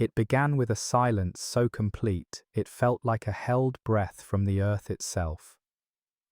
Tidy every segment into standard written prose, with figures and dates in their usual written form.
It began with a silence so complete it felt like a held breath from the earth itself.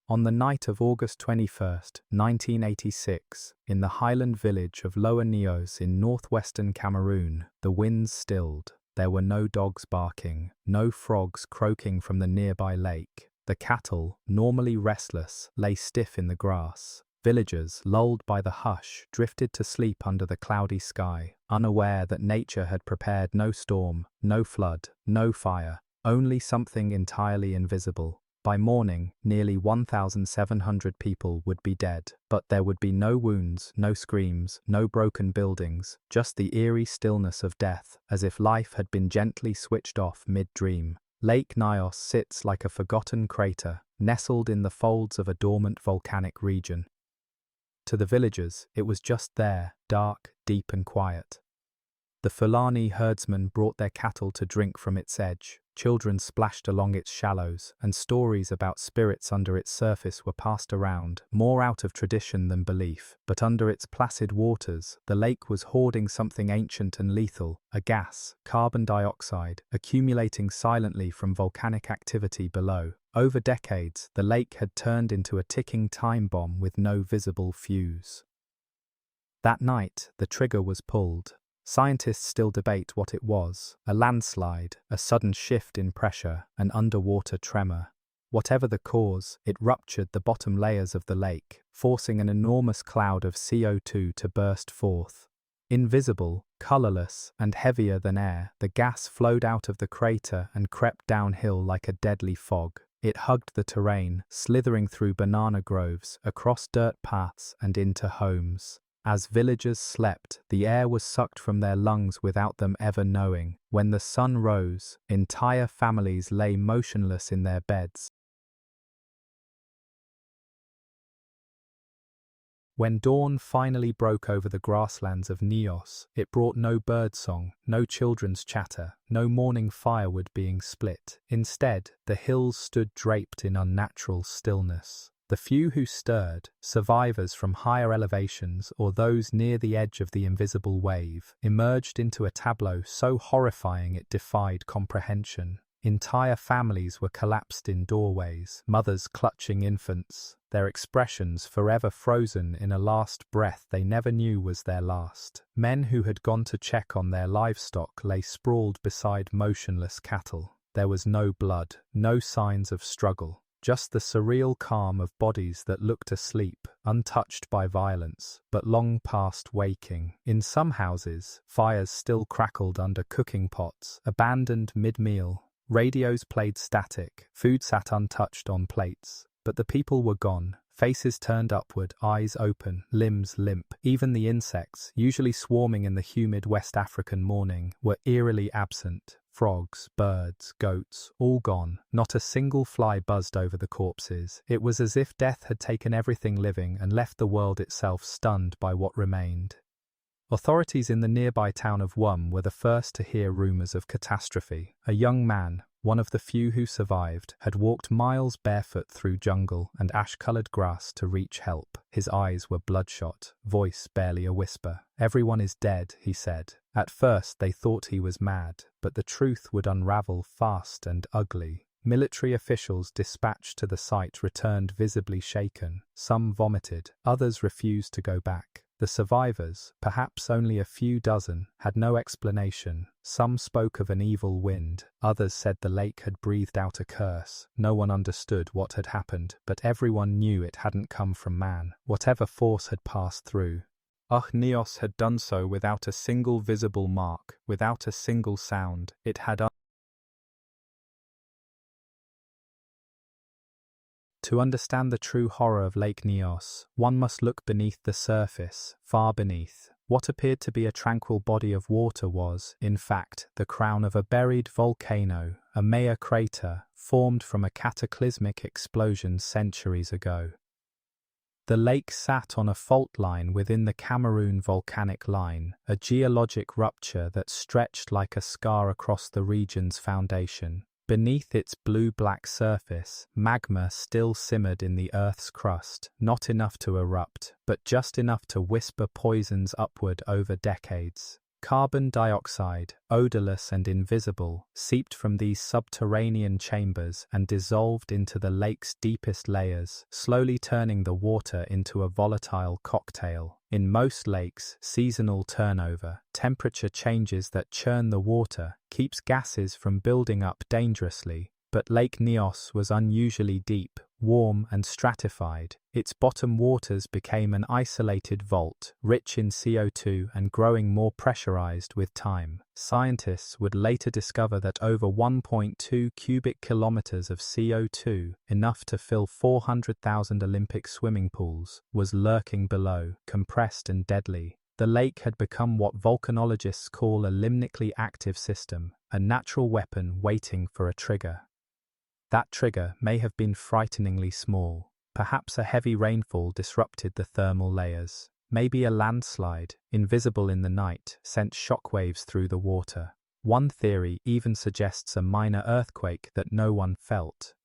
On the night of August 21st, 1986, in the highland village of Lake Nyos in northwestern Cameroon, the winds stilled. There were no dogs barking, no frogs croaking from the nearby lake. The cattle, normally restless, lay stiff in the grass. Villagers, lulled by the hush, drifted to sleep under the cloudy sky, unaware that nature had prepared no storm, no flood, no fire, only something entirely invisible. By morning, nearly 1,700 people would be dead, but there would be no wounds, no screams, no broken buildings, just the eerie stillness of death, as if life had been gently switched off mid-dream. Lake Nyos sits like a forgotten crater, nestled in the folds of a dormant volcanic region. To the villagers, it was just there, dark, deep and quiet. The Fulani herdsmen brought their cattle to drink from its edge, children splashed along its shallows, and stories about spirits under its surface were passed around, more out of tradition than belief. But under its placid waters, the lake was hoarding something ancient and lethal, a gas, carbon dioxide, accumulating silently from volcanic activity below. Over decades, the lake had turned into a ticking time bomb with no visible fuse. That night, the trigger was pulled. Scientists still debate what it was: a landslide, a sudden shift in pressure, an underwater tremor. Whatever the cause, it ruptured the bottom layers of the lake, forcing an enormous cloud of CO2 to burst forth. Invisible, colorless, and heavier than air, the gas flowed out of the crater and crept downhill like a deadly fog. It hugged the terrain, slithering through banana groves, across dirt paths, and into homes. As villagers slept, the air was sucked from their lungs without them ever knowing. When the sun rose, entire families lay motionless in their beds. When dawn finally broke over the grasslands of Nyos, it brought no birdsong, no children's chatter, no morning firewood being split. Instead, the hills stood draped in unnatural stillness. The few who stirred, survivors from higher elevations or those near the edge of the invisible wave, emerged into a tableau so horrifying it defied comprehension. Entire families were collapsed in doorways, mothers clutching infants, their expressions forever frozen in a last breath they never knew was their last. Men who had gone to check on their livestock lay sprawled beside motionless cattle. There was no blood, no signs of struggle. Just the surreal calm of bodies that looked asleep, untouched by violence, but long past waking. In some houses, fires still crackled under cooking pots, abandoned mid-meal. Radios played static, food sat untouched on plates. But the people were gone, faces turned upward, eyes open, limbs limp. Even the insects, usually swarming in the humid West African morning, were eerily absent. Frogs, birds, goats, all gone. Not a single fly buzzed over the corpses. It was as if death had taken everything living and left the world itself stunned by what remained. Authorities in the nearby town of were the first to hear rumors of catastrophe. A young man, one of the few who survived, had walked miles barefoot through jungle and ash-colored grass to reach help. His eyes were bloodshot, voice barely a whisper. "Everyone is dead," he said. At first they thought he was mad, but the truth would unravel fast and ugly. Military officials dispatched to the site returned visibly shaken. Some vomited, others refused to go back. The survivors, perhaps only a few dozen, had no explanation. Some spoke of an evil wind, others said the lake had breathed out a curse. No one understood what had happened, but everyone knew it hadn't come from man. Whatever force had passed through, Nyos had done so without a single visible mark, without a single sound. It had To understand the true horror of Lake Nyos, one must look beneath the surface, far beneath. What appeared to be a tranquil body of water was, in fact, the crown of a buried volcano, a Macabre crater, formed from a cataclysmic explosion centuries ago. The lake sat on a fault line within the Cameroon volcanic line, a geologic rupture that stretched like a scar across the region's foundation. Beneath its blue-black surface, magma still simmered in the Earth's crust, not enough to erupt, but just enough to whisper poisons upward over decades. Carbon dioxide, odorless and invisible, seeped from these subterranean chambers and dissolved into the lake's deepest layers, slowly turning the water into a volatile cocktail. In most lakes, seasonal turnover, temperature changes that churn the water, keeps gases from building up dangerously. But Lake Nyos was unusually deep, warm and stratified. Its bottom waters became an isolated vault, rich in CO2 and growing more pressurized with time. Scientists would later discover that over 1.2 cubic kilometers of CO2, enough to fill 400,000 Olympic swimming pools, was lurking below, compressed and deadly. The lake had become what volcanologists call a limnically active system, a natural weapon waiting for a trigger. That trigger may have been frighteningly small. Perhaps a heavy rainfall disrupted the thermal layers. Maybe a landslide, invisible in the night, sent shockwaves through the water. One theory even suggests a minor earthquake that no one felt.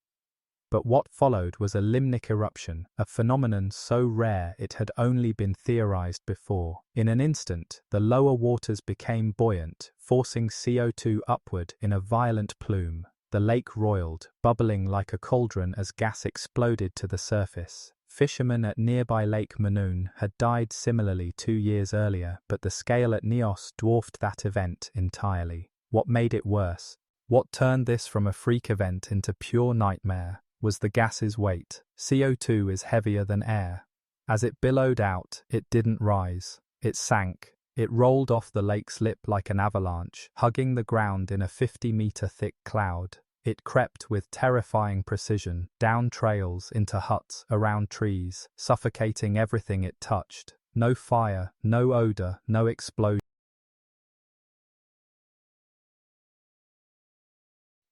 But what followed was a limnic eruption, a phenomenon so rare it had only been theorized before. In an instant, the lower waters became buoyant, forcing CO2 upward in a violent plume. The lake roiled, bubbling like a cauldron as gas exploded to the surface. Fishermen at nearby Lake Cameroon had died similarly 2 years earlier, but the scale at Nyos dwarfed that event entirely. What made it worse, what turned this from a freak event into pure nightmare, was the gas's weight. CO2 is heavier than air. As it billowed out, it didn't rise. It sank. It rolled off the lake's lip like an avalanche, hugging the ground in a 50-meter thick cloud. It crept with terrifying precision, down trails, into huts, around trees, suffocating everything it touched. No fire, no odor, no explosion.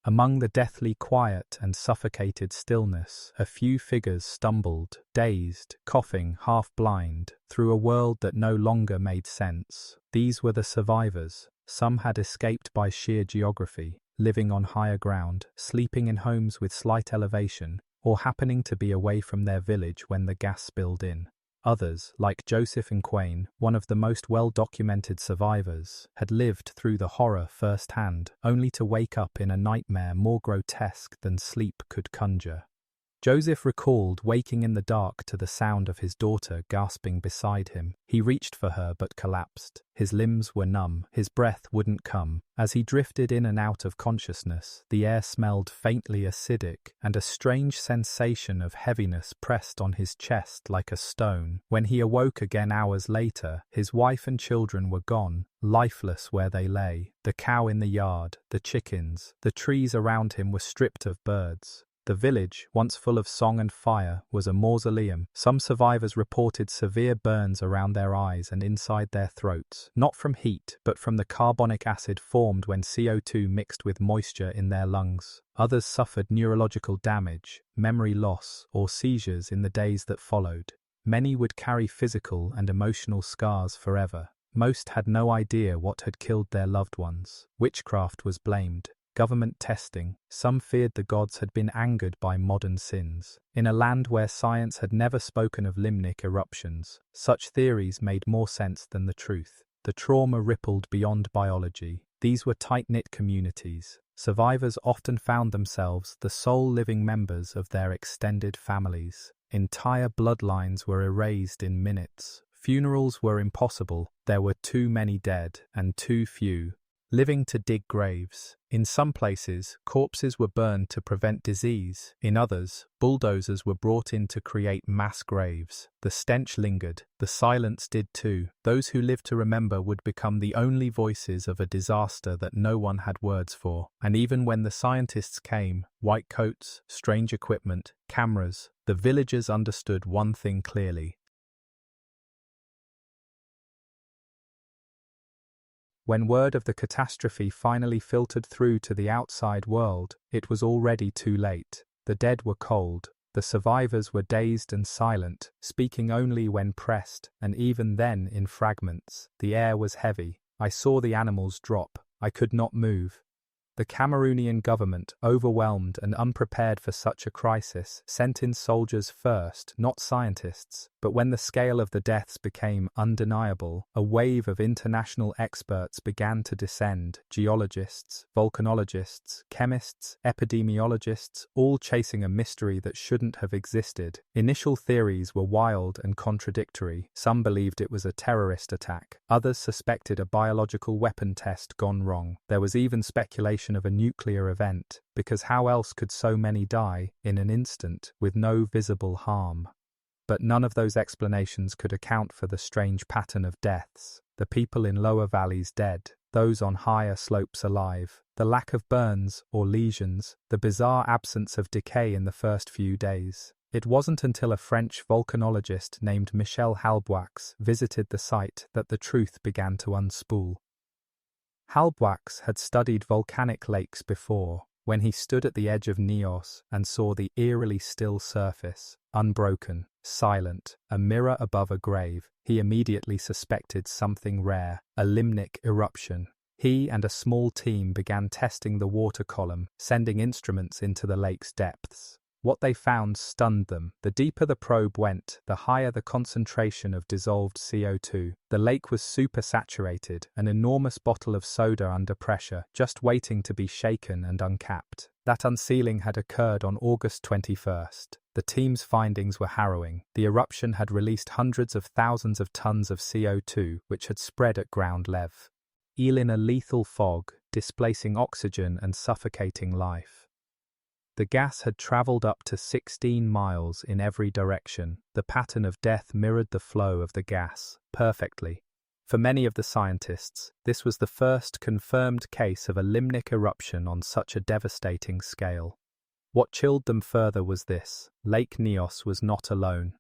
Among the deathly quiet and suffocated stillness, a few figures stumbled, dazed, coughing, half-blind, through a world that no longer made sense. These were the survivors. Some had escaped by sheer geography, living on higher ground, sleeping in homes with slight elevation, or happening to be away from their village when the gas spilled in. Others, like Joseph and Quain, one of the most well-documented survivors, had lived through the horror firsthand, only to wake up in a nightmare more grotesque than sleep could conjure. Joseph recalled waking in the dark to the sound of his daughter gasping beside him. He reached for her but collapsed. His limbs were numb, his breath wouldn't come. As he drifted in and out of consciousness, the air smelled faintly acidic, and a strange sensation of heaviness pressed on his chest like a stone. When he awoke again hours later, his wife and children were gone, lifeless where they lay. The cow in the yard, the chickens, the trees around him were stripped of birds. The village, once full of song and fire, was a mausoleum. Some survivors reported severe burns around their eyes and inside their throats, not from heat, but from the carbonic acid formed when CO2 mixed with moisture in their lungs. Others suffered neurological damage, memory loss, or seizures in the days that followed. Many would carry physical and emotional scars forever. Most had no idea what had killed their loved ones. Witchcraft was blamed. Government testing. Some feared the gods had been angered by modern sins. In a land where science had never spoken of limnic eruptions, such theories made more sense than the truth. The trauma rippled beyond biology. These were tight-knit communities. Survivors often found themselves the sole living members of their extended families. Entire bloodlines were erased in minutes. Funerals were impossible. There were too many dead and too few living to dig graves. In some places, corpses were burned to prevent disease. In others, bulldozers were brought in to create mass graves. The stench lingered. The silence did too. Those who lived to remember would become the only voices of a disaster that no one had words for. And even when the scientists came, white coats, strange equipment, cameras, the villagers understood one thing clearly. When word of the catastrophe finally filtered through to the outside world, it was already too late. The dead were cold. The survivors were dazed and silent, speaking only when pressed, and even then in fragments. The air was heavy. I saw the animals drop. I could not move. The Cameroonian government, overwhelmed and unprepared for such a crisis, sent in soldiers first, not scientists. But when the scale of the deaths became undeniable, a wave of international experts began to descend: geologists, volcanologists, chemists, epidemiologists, all chasing a mystery that shouldn't have existed. Initial theories were wild and contradictory. Some believed it was a terrorist attack. Others suspected a biological weapon test gone wrong. There was even speculation of a nuclear event, because how else could so many die, in an instant, with no visible harm? But none of those explanations could account for the strange pattern of deaths: the people in lower valleys dead, those on higher slopes alive, the lack of burns or lesions, the bizarre absence of decay in the first few days. It wasn't until a French volcanologist named Michel Halbwachs visited the site that the truth began to unspool. Halbwachs had studied volcanic lakes before. When he stood at the edge of Nyos and saw the eerily still surface, unbroken, silent, a mirror above a grave, he immediately suspected something rare: a limnic eruption. He and a small team began testing the water column, sending instruments into the lake's depths. What they found stunned them. The deeper the probe went, the higher the concentration of dissolved CO2. The lake was supersaturated, an enormous bottle of soda under pressure, just waiting to be shaken and uncapped. That unsealing had occurred on August 21st. The team's findings were harrowing. The eruption had released hundreds of thousands of tons of CO2, which had spread at ground level in a lethal fog, displacing oxygen and suffocating life. The gas had traveled up to 16 miles in every direction. The pattern of death mirrored the flow of the gas perfectly. For many of the scientists, this was the first confirmed case of a limnic eruption on such a devastating scale. What chilled them further was this: Lake Nyos was not alone.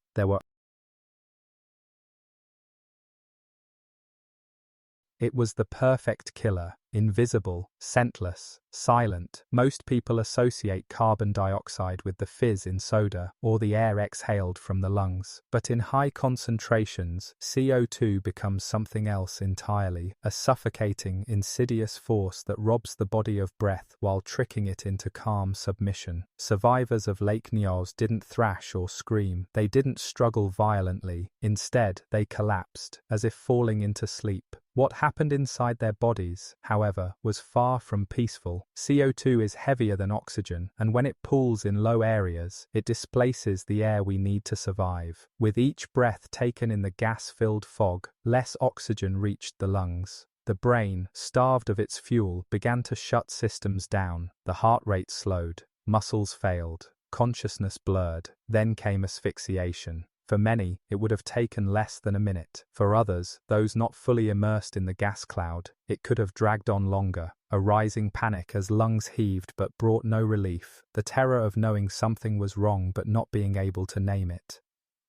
It was the perfect killer, invisible, scentless, silent. Most people associate carbon dioxide with the fizz in soda or the air exhaled from the lungs. But in high concentrations, CO2 becomes something else entirely: a suffocating, insidious force that robs the body of breath while tricking it into calm submission. Survivors of Lake Nyos didn't thrash or scream. They didn't struggle violently. Instead, they collapsed, as if falling into sleep. What happened inside their bodies, however, was far from peaceful. CO2 is heavier than oxygen, and when it pools in low areas, it displaces the air we need to survive. With each breath taken in the gas-filled fog, less oxygen reached the lungs. The brain, starved of its fuel, began to shut systems down. The heart rate slowed, muscles failed, consciousness blurred. Then came asphyxiation. For many, it would have taken less than a minute. For others, those not fully immersed in the gas cloud, it could have dragged on longer. A rising panic as lungs heaved but brought no relief. The terror of knowing something was wrong but not being able to name it.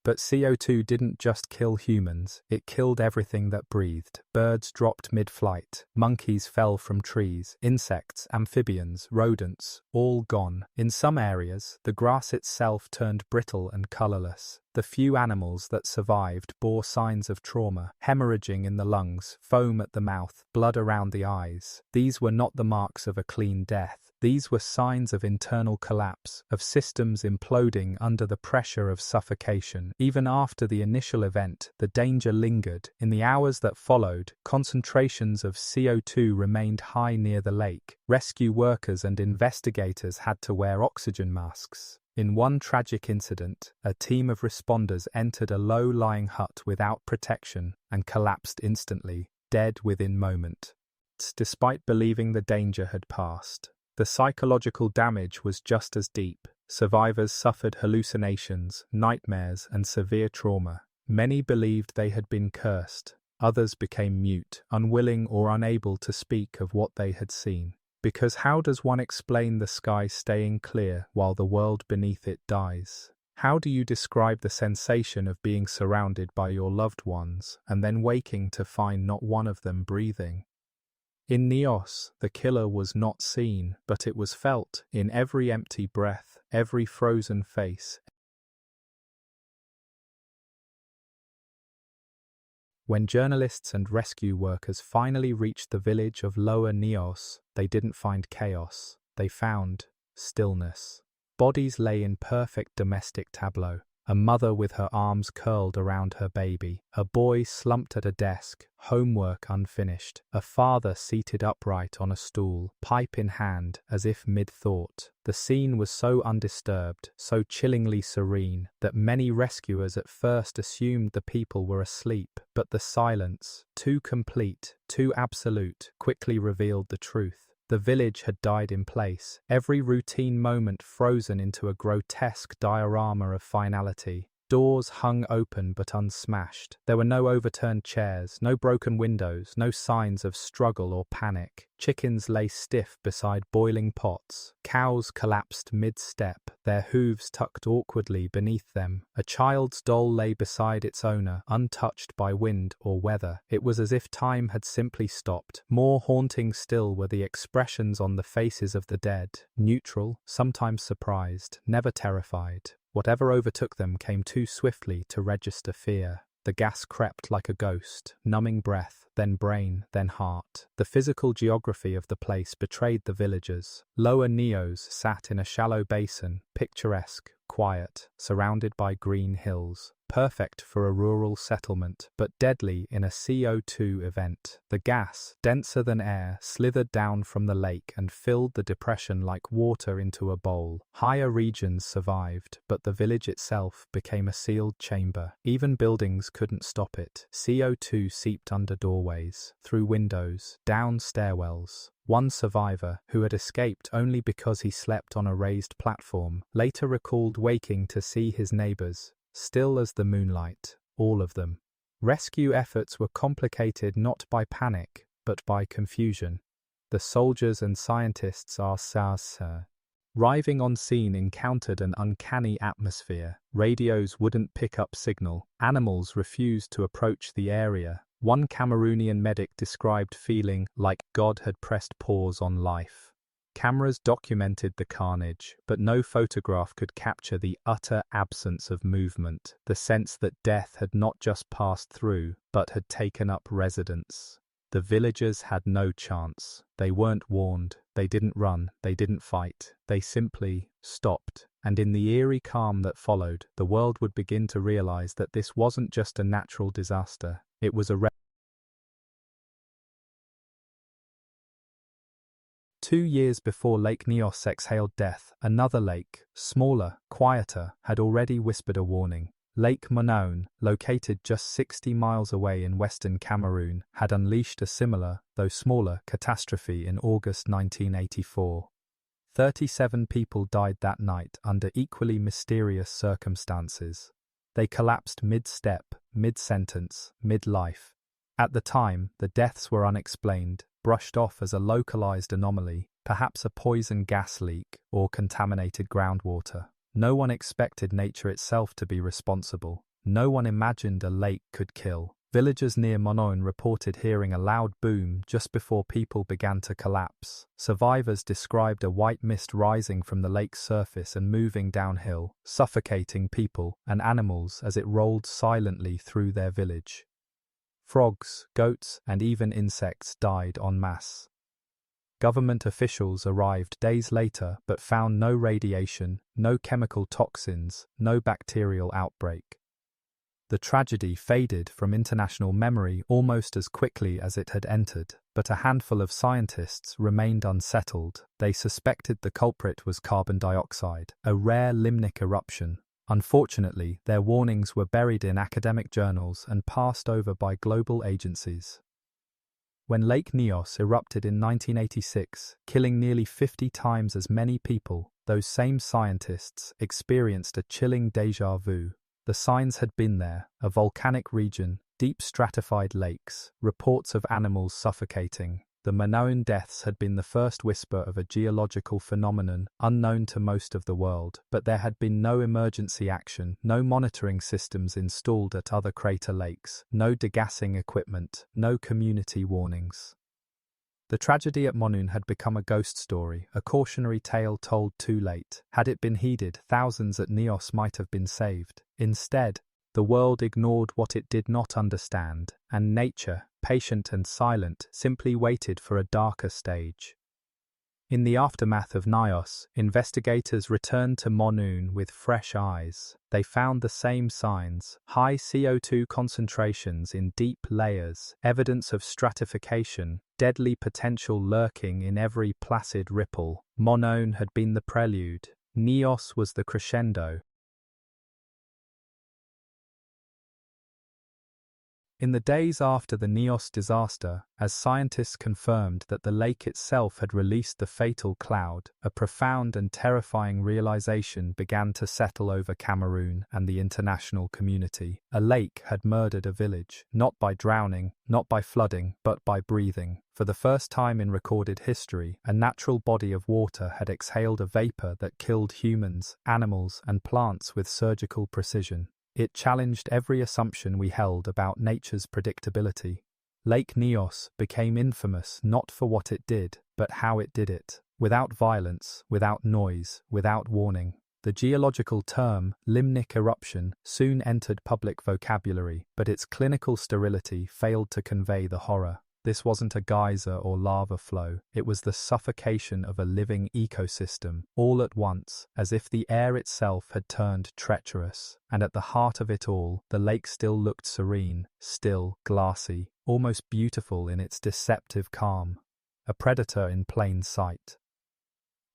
But CO2 didn't just kill humans, it killed everything that breathed. Birds dropped mid-flight, monkeys fell from trees, insects, amphibians, rodents, all gone. In some areas, the grass itself turned brittle and colorless. The few animals that survived bore signs of trauma: hemorrhaging in the lungs, foam at the mouth, blood around the eyes. These were not the marks of a clean death. These were signs of internal collapse, of systems imploding under the pressure of suffocation. Even after the initial event, the danger lingered. In the hours that followed, concentrations of CO2 remained high near the lake. Rescue workers and investigators had to wear oxygen masks. In one tragic incident, a team of responders entered a low-lying hut without protection and collapsed instantly, dead within moments. Despite believing the danger had passed, the psychological damage was just as deep. Survivors suffered hallucinations, nightmares, and severe trauma. Many believed they had been cursed. Others became mute, unwilling or unable to speak of what they had seen. Because how does one explain the sky staying clear while the world beneath it dies? How do you describe the sensation of being surrounded by your loved ones and then waking to find not one of them breathing? In Nyos, the killer was not seen, but it was felt in every empty breath, every frozen face. When journalists and rescue workers finally reached the village of Lower Nyos, they didn't find chaos. They found stillness. Bodies lay in perfect domestic tableau. A mother with her arms curled around her baby. A boy slumped at a desk, homework unfinished. A father seated upright on a stool, pipe in hand, as if mid-thought. The scene was so undisturbed, so chillingly serene, that many rescuers at first assumed the people were asleep. But the silence, too complete, too absolute, quickly revealed the truth. The village had died in place, every routine moment frozen into a grotesque diorama of finality. Doors hung open but unsmashed. There were no overturned chairs, no broken windows, no signs of struggle or panic. Chickens lay stiff beside boiling pots. Cows collapsed mid-step, their hooves tucked awkwardly beneath them. A child's doll lay beside its owner, untouched by wind or weather. It was as if time had simply stopped. More haunting still were the expressions on the faces of the dead. Neutral, sometimes surprised, never terrified. Whatever overtook them came too swiftly to register fear. The gas crept like a ghost, numbing breath, then brain, then heart. The physical geography of the place betrayed the villagers. Lower Nyos sat in a shallow basin, picturesque, quiet, surrounded by green hills. Perfect for a rural settlement, but deadly in a CO2 event. The gas, denser than air, slithered down from the lake and filled the depression like water into a bowl. Higher regions survived, but the village itself became a sealed chamber. Even buildings couldn't stop it. CO2 seeped under doorways, through windows, down stairwells. One survivor, who had escaped only because he slept on a raised platform, later recalled waking to see his neighbors, still as the moonlight, all of them. Rescue efforts were complicated not by panic, but by confusion. The soldiers and scientists arriving on scene encountered an uncanny atmosphere. Radios wouldn't pick up signal. Animals refused to approach the area. One Cameroonian medic described feeling like God had pressed pause on life. Cameras documented the carnage, but no photograph could capture the utter absence of movement, the sense that death had not just passed through, but had taken up residence. The villagers had no chance. They weren't warned, they didn't run, they didn't fight, they simply stopped. And in the eerie calm that followed, the world would begin to realize that this wasn't just a natural disaster, it was a 2 years before Lake Nyos exhaled death, another lake, smaller, quieter, had already whispered a warning. Lake Nyos, located just 60 miles away in western Cameroon, had unleashed a similar, though smaller, catastrophe in August 1984. 37 people died that night under equally mysterious circumstances. They collapsed mid-step, mid-sentence, mid-life. At the time, the deaths were unexplained, brushed off as a localized anomaly, perhaps a poison gas leak or contaminated groundwater. No one expected nature itself to be responsible. No one imagined a lake could kill. Villagers near Macabre reported hearing a loud boom just before people began to collapse. Survivors described a white mist rising from the lake's surface and moving downhill, suffocating people and animals as it rolled silently through their village. Frogs, goats, and even insects died en masse. Government officials arrived days later but found no radiation, no chemical toxins, no bacterial outbreak. The tragedy faded from international memory almost as quickly as it had entered, but a handful of scientists remained unsettled. They suspected the culprit was carbon dioxide, a rare limnic eruption. Unfortunately, their warnings were buried in academic journals and passed over by global agencies. When Lake Nyos erupted in 1986, killing nearly 50 times as many people, those same scientists experienced a chilling déjà vu. The signs had been there: a volcanic region, deep stratified lakes, reports of animals suffocating. The Macabre deaths had been the first whisper of a geological phenomenon unknown to most of the world, but there had been no emergency action, no monitoring systems installed at other crater lakes, no degassing equipment, no community warnings. The tragedy at Macabre had become a ghost story, a cautionary tale told too late. Had it been heeded, thousands at Nyos might have been saved. Instead, the world ignored what it did not understand, and nature, patient and silent, simply waited for a darker stage. In the aftermath of Nyos, investigators returned to Monoon with fresh eyes. They found the same signs: high CO2 concentrations in deep layers, evidence of stratification, deadly potential lurking in every placid ripple. Monoon had been the prelude. Nyos was the crescendo. In the days after the Nyos disaster, as scientists confirmed that the lake itself had released the fatal cloud, a profound and terrifying realization began to settle over Cameroon and the international community. A lake had murdered a village, not by drowning, not by flooding, but by breathing. For the first time in recorded history, a natural body of water had exhaled a vapor that killed humans, animals, and plants with surgical precision. It challenged every assumption we held about nature's predictability. Lake Nyos became infamous not for what it did, but how it did it. Without violence, without noise, without warning. The geological term, limnic eruption, soon entered public vocabulary, but its clinical sterility failed to convey the horror. This wasn't a geyser or lava flow, it was the suffocation of a living ecosystem, all at once, as if the air itself had turned treacherous. And at the heart of it all, the lake still looked serene, still, glassy, almost beautiful in its deceptive calm. A predator in plain sight.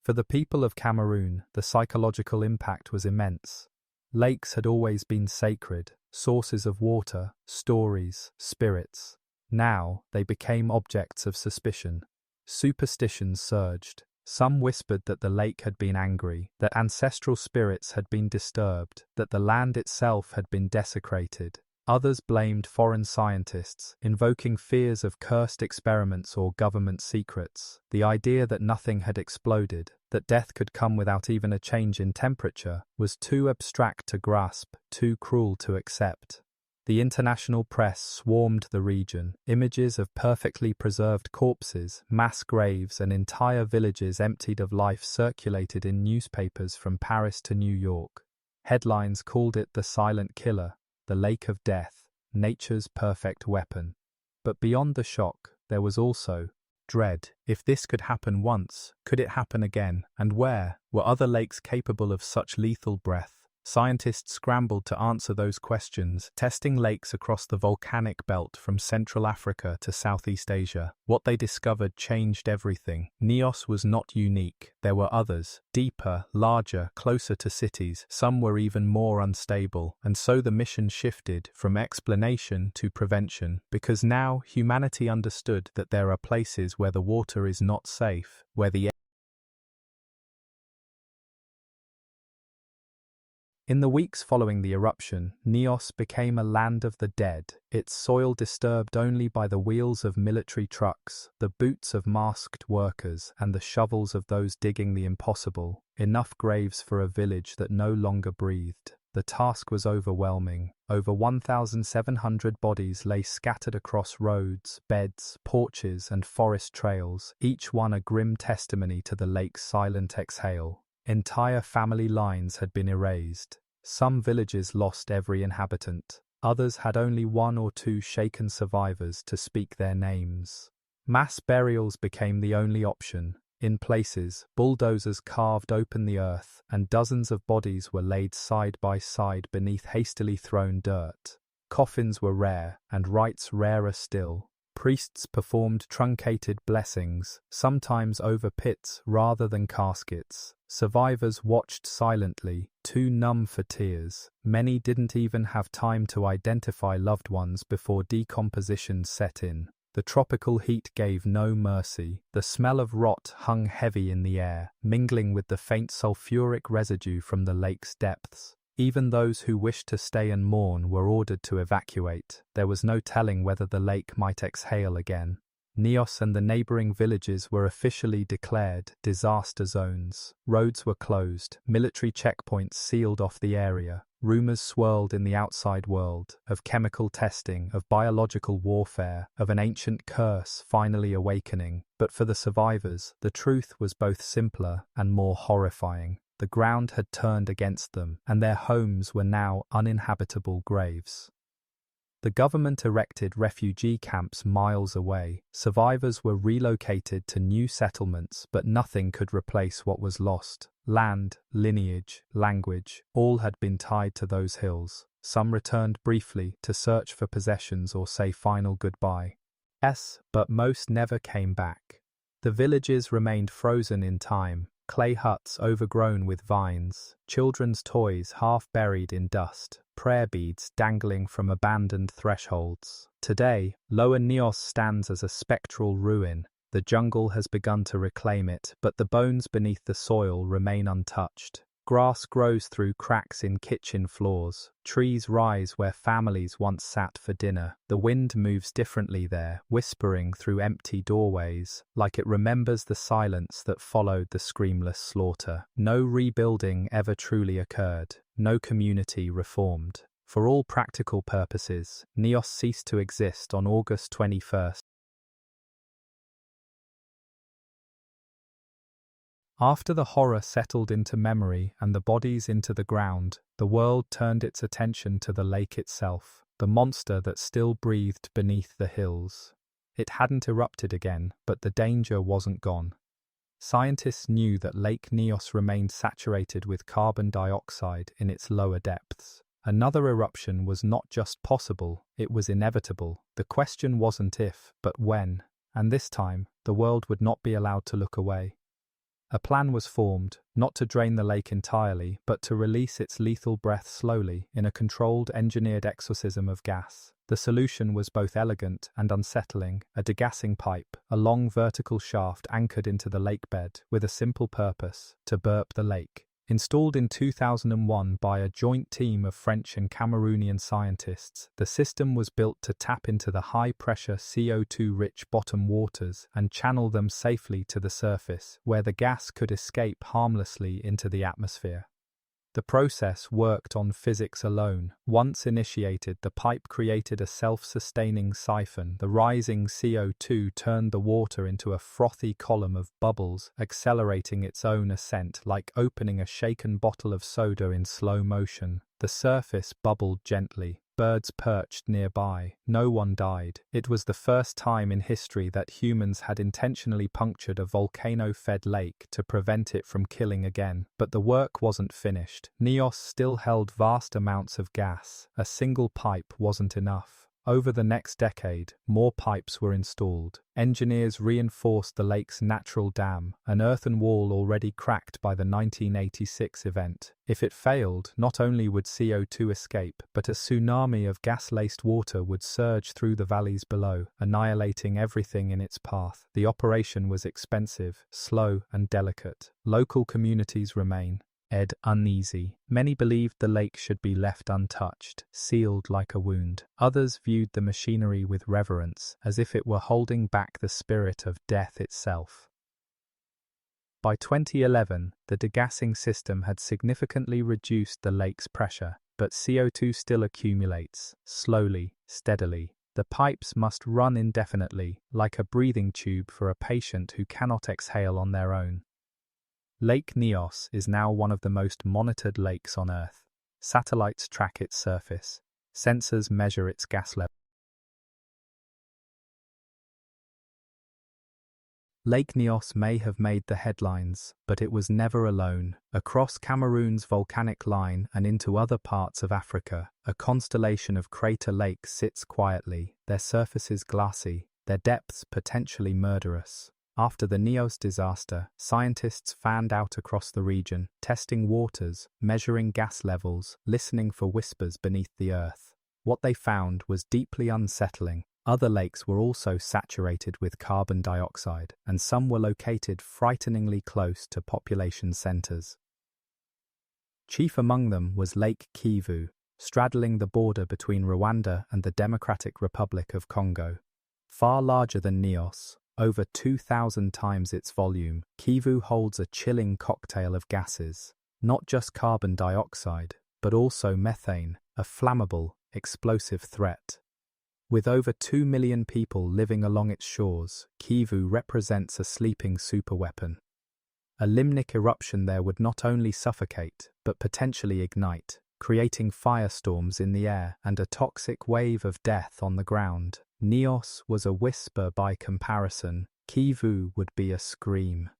For the people of Cameroon, the psychological impact was immense. Lakes had always been sacred, sources of water, stories, spirits. Now, they became objects of suspicion. Superstitions surged. Some whispered that the lake had been angry, that ancestral spirits had been disturbed, that the land itself had been desecrated. Others blamed foreign scientists, invoking fears of cursed experiments or government secrets. The idea that nothing had exploded, that death could come without even a change in temperature, was too abstract to grasp, too cruel to accept. The international press swarmed the region. Images of perfectly preserved corpses, mass graves, and entire villages emptied of life circulated in newspapers from Paris to New York. Headlines called it the silent killer, the lake of death, nature's perfect weapon. But beyond the shock, there was also dread. If this could happen once, could it happen again? And where? Were other lakes capable of such lethal breath? Scientists scrambled to answer those questions, testing lakes across the volcanic belt from Central Africa to Southeast Asia. What they discovered changed everything. Nyos was not unique. There were others, deeper, larger, closer to cities. Some were even more unstable. And so the mission shifted from explanation to prevention, because now humanity understood that there are places where the water is not safe, where the In the weeks following the eruption, Nyos became a land of the dead, its soil disturbed only by the wheels of military trucks, the boots of masked workers, and the shovels of those digging the impossible. Enough graves for a village that no longer breathed. The task was overwhelming. Over 1,700 bodies lay scattered across roads, beds, porches, and forest trails, each one a grim testimony to the lake's silent exhale. Entire family lines had been erased. Some villages lost every inhabitant. Others had only one or two shaken survivors to speak their names. Mass burials became the only option. In places, bulldozers carved open the earth, and dozens of bodies were laid side by side beneath hastily thrown dirt. Coffins were rare, and rites rarer still. Priests performed truncated blessings, sometimes over pits rather than caskets. Survivors watched silently, too numb for tears. Many didn't even have time to identify loved ones before decomposition set in. The tropical heat gave no mercy. The smell of rot hung heavy in the air, mingling with the faint sulfuric residue from the lake's depths. Even those who wished to stay and mourn were ordered to evacuate. There was no telling whether the lake might exhale again. Nyos and the neighboring villages were officially declared disaster zones. Roads were closed, military checkpoints sealed off the area. Rumors swirled in the outside world, of chemical testing, of biological warfare, of an ancient curse finally awakening. But for the survivors, the truth was both simpler and more horrifying. The ground had turned against them, and their homes were now uninhabitable graves. The government erected refugee camps miles away. Survivors were relocated to new settlements, but nothing could replace what was lost. Land, lineage, language, all had been tied to those hills. Some returned briefly to search for possessions or say final goodbye. But most never came back. The villages remained frozen in time, clay huts overgrown with vines, children's toys half buried in dust, prayer beads dangling from abandoned thresholds. Today, Lower Nyos stands as a spectral ruin. The jungle has begun to reclaim it, but the bones beneath the soil remain untouched. Grass grows through cracks in kitchen floors. Trees rise where families once sat for dinner. The wind moves differently there, whispering through empty doorways, like it remembers the silence that followed the screamless slaughter. No rebuilding ever truly occurred. No community reformed. For all practical purposes, Nyos ceased to exist on August 21st. After the horror settled into memory and the bodies into the ground, the world turned its attention to the lake itself, the monster that still breathed beneath the hills. It hadn't erupted again, but the danger wasn't gone. Scientists knew that Lake Nyos remained saturated with carbon dioxide in its lower depths. Another eruption was not just possible, it was inevitable. The question wasn't if, but when, and this time, the world would not be allowed to look away. A plan was formed, not to drain the lake entirely, but to release its lethal breath slowly in a controlled, engineered exorcism of gas. The solution was both elegant and unsettling: a degassing pipe, a long vertical shaft anchored into the lake bed, with a simple purpose: to burp the lake. Installed in 2001 by a joint team of French and Cameroonian scientists, the system was built to tap into the high-pressure CO2-rich bottom waters and channel them safely to the surface, where the gas could escape harmlessly into the atmosphere. The process worked on physics alone. Once initiated, the pipe created a self-sustaining siphon. The rising CO2 turned the water into a frothy column of bubbles, accelerating its own ascent like opening a shaken bottle of soda in slow motion. The surface bubbled gently. Birds perched nearby. No one died. It was the first time in history that humans had intentionally punctured a volcano-fed lake to prevent it from killing again. But the work wasn't finished. Nyos still held vast amounts of gas. A single pipe wasn't enough. Over the next decade, more pipes were installed. Engineers reinforced the lake's natural dam, an earthen wall already cracked by the 1986 event. If it failed, not only would CO2 escape, but a tsunami of gas-laced water would surge through the valleys below, annihilating everything in its path. The operation was expensive, slow, and delicate. Local communities remain uneasy. Many believed the lake should be left untouched, sealed like a wound. Others viewed the machinery with reverence, as if it were holding back the spirit of death itself. By 2011, the degassing system had significantly reduced the lake's pressure, but CO2 still accumulates, slowly, steadily. The pipes must run indefinitely, like a breathing tube for a patient who cannot exhale on their own. Lake Nyos is now one of the most monitored lakes on Earth. Satellites track its surface. Sensors measure its gas level. Lake Nyos may have made the headlines, but it was never alone. Across Cameroon's volcanic line and into other parts of Africa, a constellation of crater lakes sits quietly, their surfaces glassy, their depths potentially murderous. After the Nyos disaster, scientists fanned out across the region, testing waters, measuring gas levels, listening for whispers beneath the earth. What they found was deeply unsettling. Other lakes were also saturated with carbon dioxide, and some were located frighteningly close to population centers. Chief among them was Lake Kivu, straddling the border between Rwanda and the Democratic Republic of Congo. Far larger than Nyos, over 2,000 times its volume, Kivu holds a chilling cocktail of gases. Not just carbon dioxide, but also methane, a flammable, explosive threat. With over 2 million people living along its shores, Kivu represents a sleeping superweapon. A limnic eruption there would not only suffocate, but potentially ignite. creating firestorms in the air and a toxic wave of death on the ground. Nyos was a whisper by comparison. Kivu would be a scream.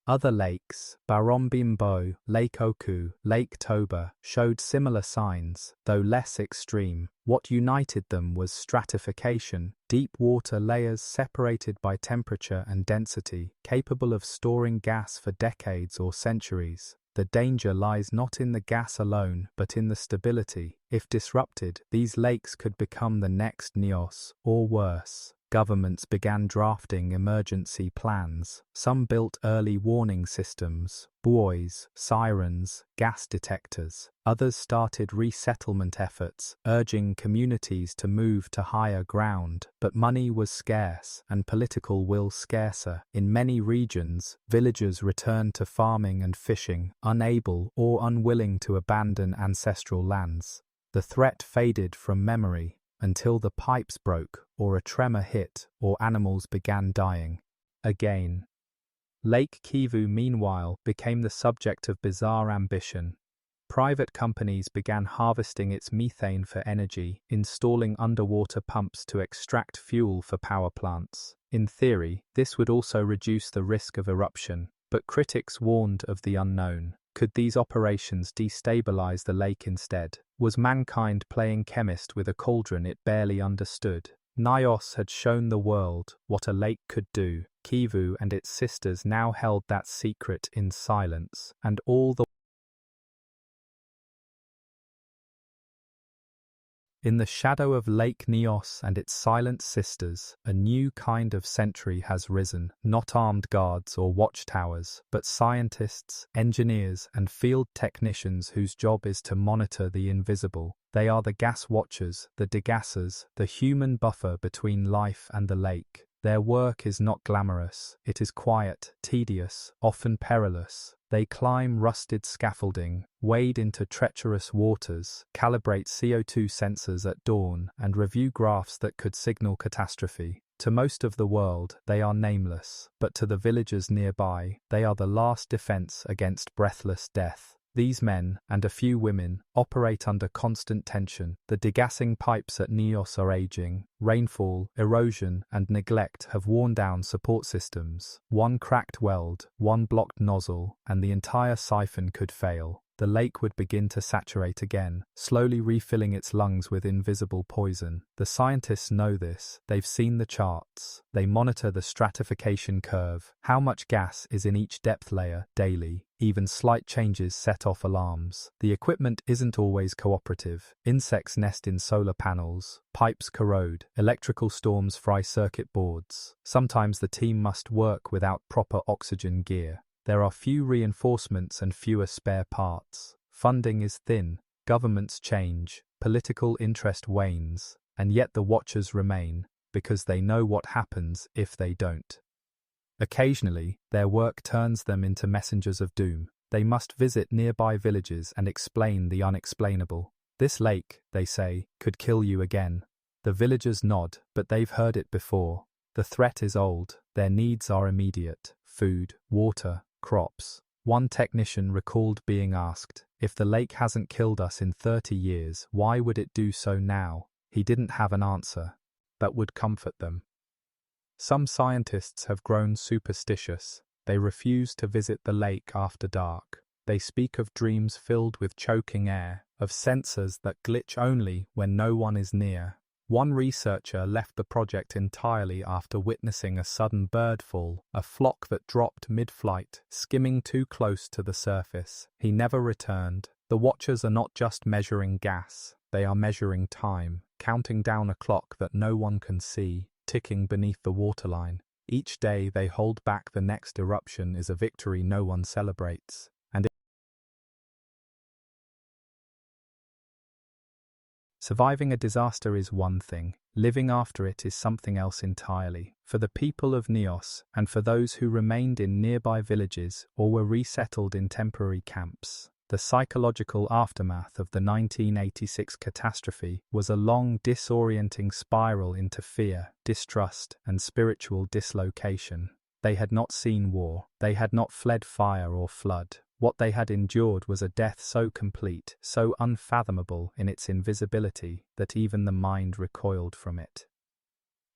Other lakes, Barombimbo, Lake Oku, Lake Toba, showed similar signs, though less extreme. What united them was stratification, deep water layers separated by temperature and density, capable of storing gas for decades or centuries. The danger lies not in the gas alone, but in the stability. If disrupted, these lakes could become the next Nyos, or worse. Governments began drafting emergency plans. Some built early warning systems, buoys, sirens, gas detectors. Others started resettlement efforts, urging communities to move to higher ground. But money was scarce and political will scarcer. In many regions, villagers returned to farming and fishing, unable or unwilling to abandon ancestral lands. The threat faded from memory, until the pipes broke, or a tremor hit, or animals began dying. Again. Lake Kivu, meanwhile, became the subject of bizarre ambition. Private companies began harvesting its methane for energy, installing underwater pumps to extract fuel for power plants. In theory, this would also reduce the risk of eruption, but critics warned of the unknown. Could these operations destabilize the lake instead? Was mankind playing chemist with a cauldron it barely understood? Nyos had shown the world what a lake could do. Kivu and its sisters now held that secret in silence, and all the In the shadow of Lake Nyos and its silent sisters, a new kind of sentry has risen, not armed guards or watchtowers, but scientists, engineers, and field technicians whose job is to monitor the invisible. They are the gas watchers, the degassers, the human buffer between life and the lake. Their work is not glamorous, it is quiet, tedious, often perilous. They climb rusted scaffolding, wade into treacherous waters, calibrate CO2 sensors at dawn, and review graphs that could signal catastrophe. To most of the world, they are nameless, but to the villagers nearby, they are the last defense against breathless death. These men, and a few women, operate under constant tension. The degassing pipes at Nyos are aging. Rainfall, erosion, and neglect have worn down support systems. One cracked weld, one blocked nozzle, and the entire siphon could fail. The lake would begin to saturate again, slowly refilling its lungs with invisible poison. The scientists know this. They've seen the charts. They monitor the stratification curve. How much gas is in each depth layer, daily. Even slight changes set off alarms. The equipment isn't always cooperative. Insects nest in solar panels. Pipes corrode. Electrical storms fry circuit boards. Sometimes the team must work without proper oxygen gear. There are few reinforcements and fewer spare parts. Funding is thin, governments change, political interest wanes, and yet the watchers remain, because they know what happens if they don't. Occasionally, their work turns them into messengers of doom. They must visit nearby villages and explain the unexplainable. This lake, they say, could kill you again. The villagers nod, but they've heard it before. The threat is old, their needs are immediate: food, water, crops. One technician recalled being asked, if the lake hasn't killed us in 30 years, why would it do so now? He didn't have an answer that would comfort them. Some scientists have grown superstitious. They refuse to visit the lake after dark. They speak of dreams filled with choking air, of sensors that glitch only when no one is near. One researcher left the project entirely after witnessing a sudden birdfall, a flock that dropped mid-flight, skimming too close to the surface. He never returned. The watchers are not just measuring gas, they are measuring time, counting down a clock that no one can see, ticking beneath the waterline. Each day they hold back the next eruption is a victory no one celebrates. Surviving a disaster is one thing, living after it is something else entirely. For the people of Nyos, and for those who remained in nearby villages or were resettled in temporary camps, the psychological aftermath of the 1986 catastrophe was a long, disorienting spiral into fear, distrust, and spiritual dislocation. They had not seen war. They had not fled fire or flood. What they had endured was a death so complete, so unfathomable in its invisibility, that even the mind recoiled from it.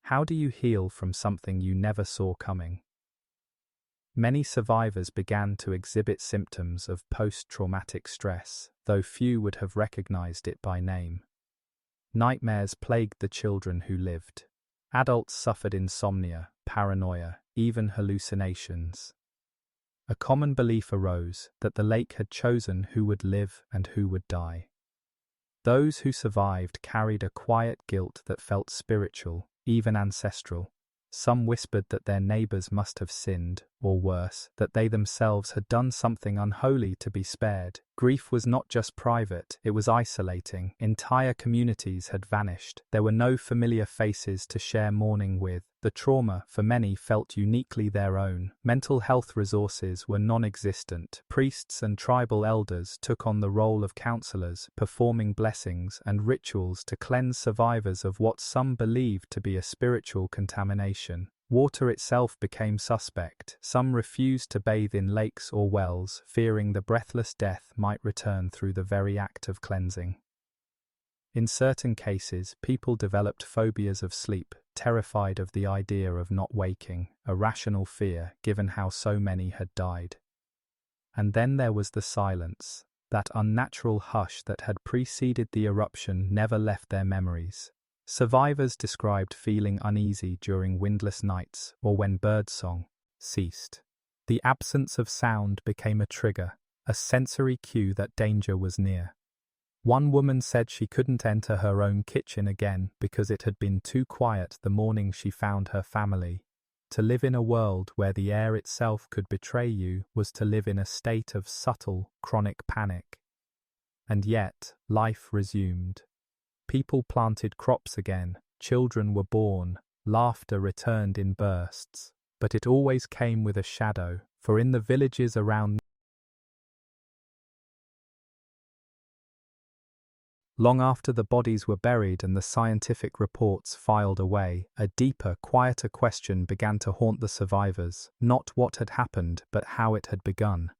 How do you heal from something you never saw coming? Many survivors began to exhibit symptoms of post-traumatic stress, though few would have recognized it by name. Nightmares plagued the children who lived. Adults suffered insomnia, paranoia, even hallucinations. A common belief arose that the lake had chosen who would live and who would die. Those who survived carried a quiet guilt that felt spiritual, even ancestral. Some whispered that their neighbors must have sinned, or worse, that they themselves had done something unholy to be spared. Grief was not just private, it was isolating. Entire communities had vanished. There were no familiar faces to share mourning with. The trauma, for many, felt uniquely their own. Mental health resources were non-existent. Priests and tribal elders took on the role of counselors, performing blessings and rituals to cleanse survivors of what some believed to be a spiritual contamination. Water itself became suspect. Some refused to bathe in lakes or wells, fearing the breathless death might return through the very act of cleansing. In certain cases, people developed phobias of sleep, terrified of the idea of not waking, a rational fear given how so many had died. And then there was the silence. That unnatural hush that had preceded the eruption never left their memories. Survivors described feeling uneasy during windless nights or when birdsong ceased. The absence of sound became a trigger, a sensory cue that danger was near. One woman said she couldn't enter her own kitchen again because it had been too quiet the morning she found her family. To live in a world where the air itself could betray you was to live in a state of subtle, chronic panic. And yet, life resumed. People planted crops again, children were born, laughter returned in bursts. But it always came with a shadow, for in the villages around long after the bodies were buried and the scientific reports filed away, a deeper, quieter question began to haunt the survivors, not what had happened, but how it had begun.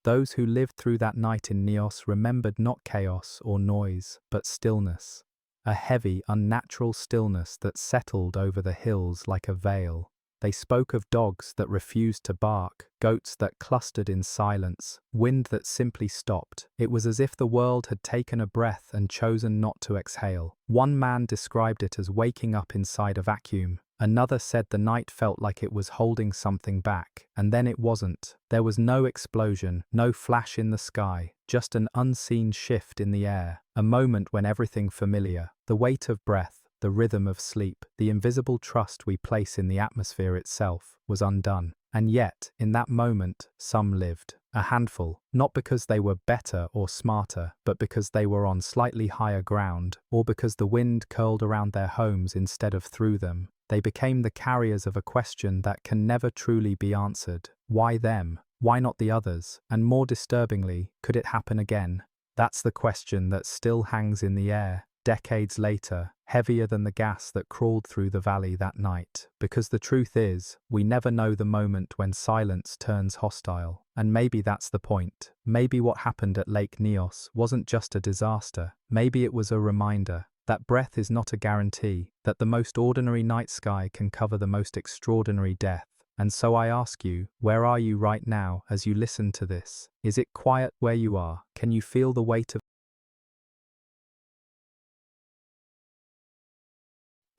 Those who lived through that night in Nyos remembered not chaos or noise, but stillness. A heavy, unnatural stillness that settled over the hills like a veil. They spoke of dogs that refused to bark, goats that clustered in silence, wind that simply stopped. It was as if the world had taken a breath and chosen not to exhale. One man described it as waking up inside a vacuum. Another said the night felt like it was holding something back, and then it wasn't. There was no explosion, no flash in the sky, just an unseen shift in the air, a moment when everything familiar, the weight of breath, the rhythm of sleep, the invisible trust we place in the atmosphere itself, was undone. And yet, in that moment, some lived. A handful, not because they were better or smarter, but because they were on slightly higher ground, or because the wind curled around their homes instead of through them. They became the carriers of a question that can never truly be answered. Why them? Why not the others? And more disturbingly, could it happen again? That's the question that still hangs in the air, decades later, heavier than the gas that crawled through the valley that night. Because the truth is, we never know the moment when silence turns hostile. And maybe that's the point. Maybe what happened at Lake Nyos wasn't just a disaster. Maybe it was a reminder that breath is not a guarantee, that the most ordinary night sky can cover the most extraordinary death. And so I ask you, where are you right now as you listen to this? Is it quiet where you are? Can you feel the weight of...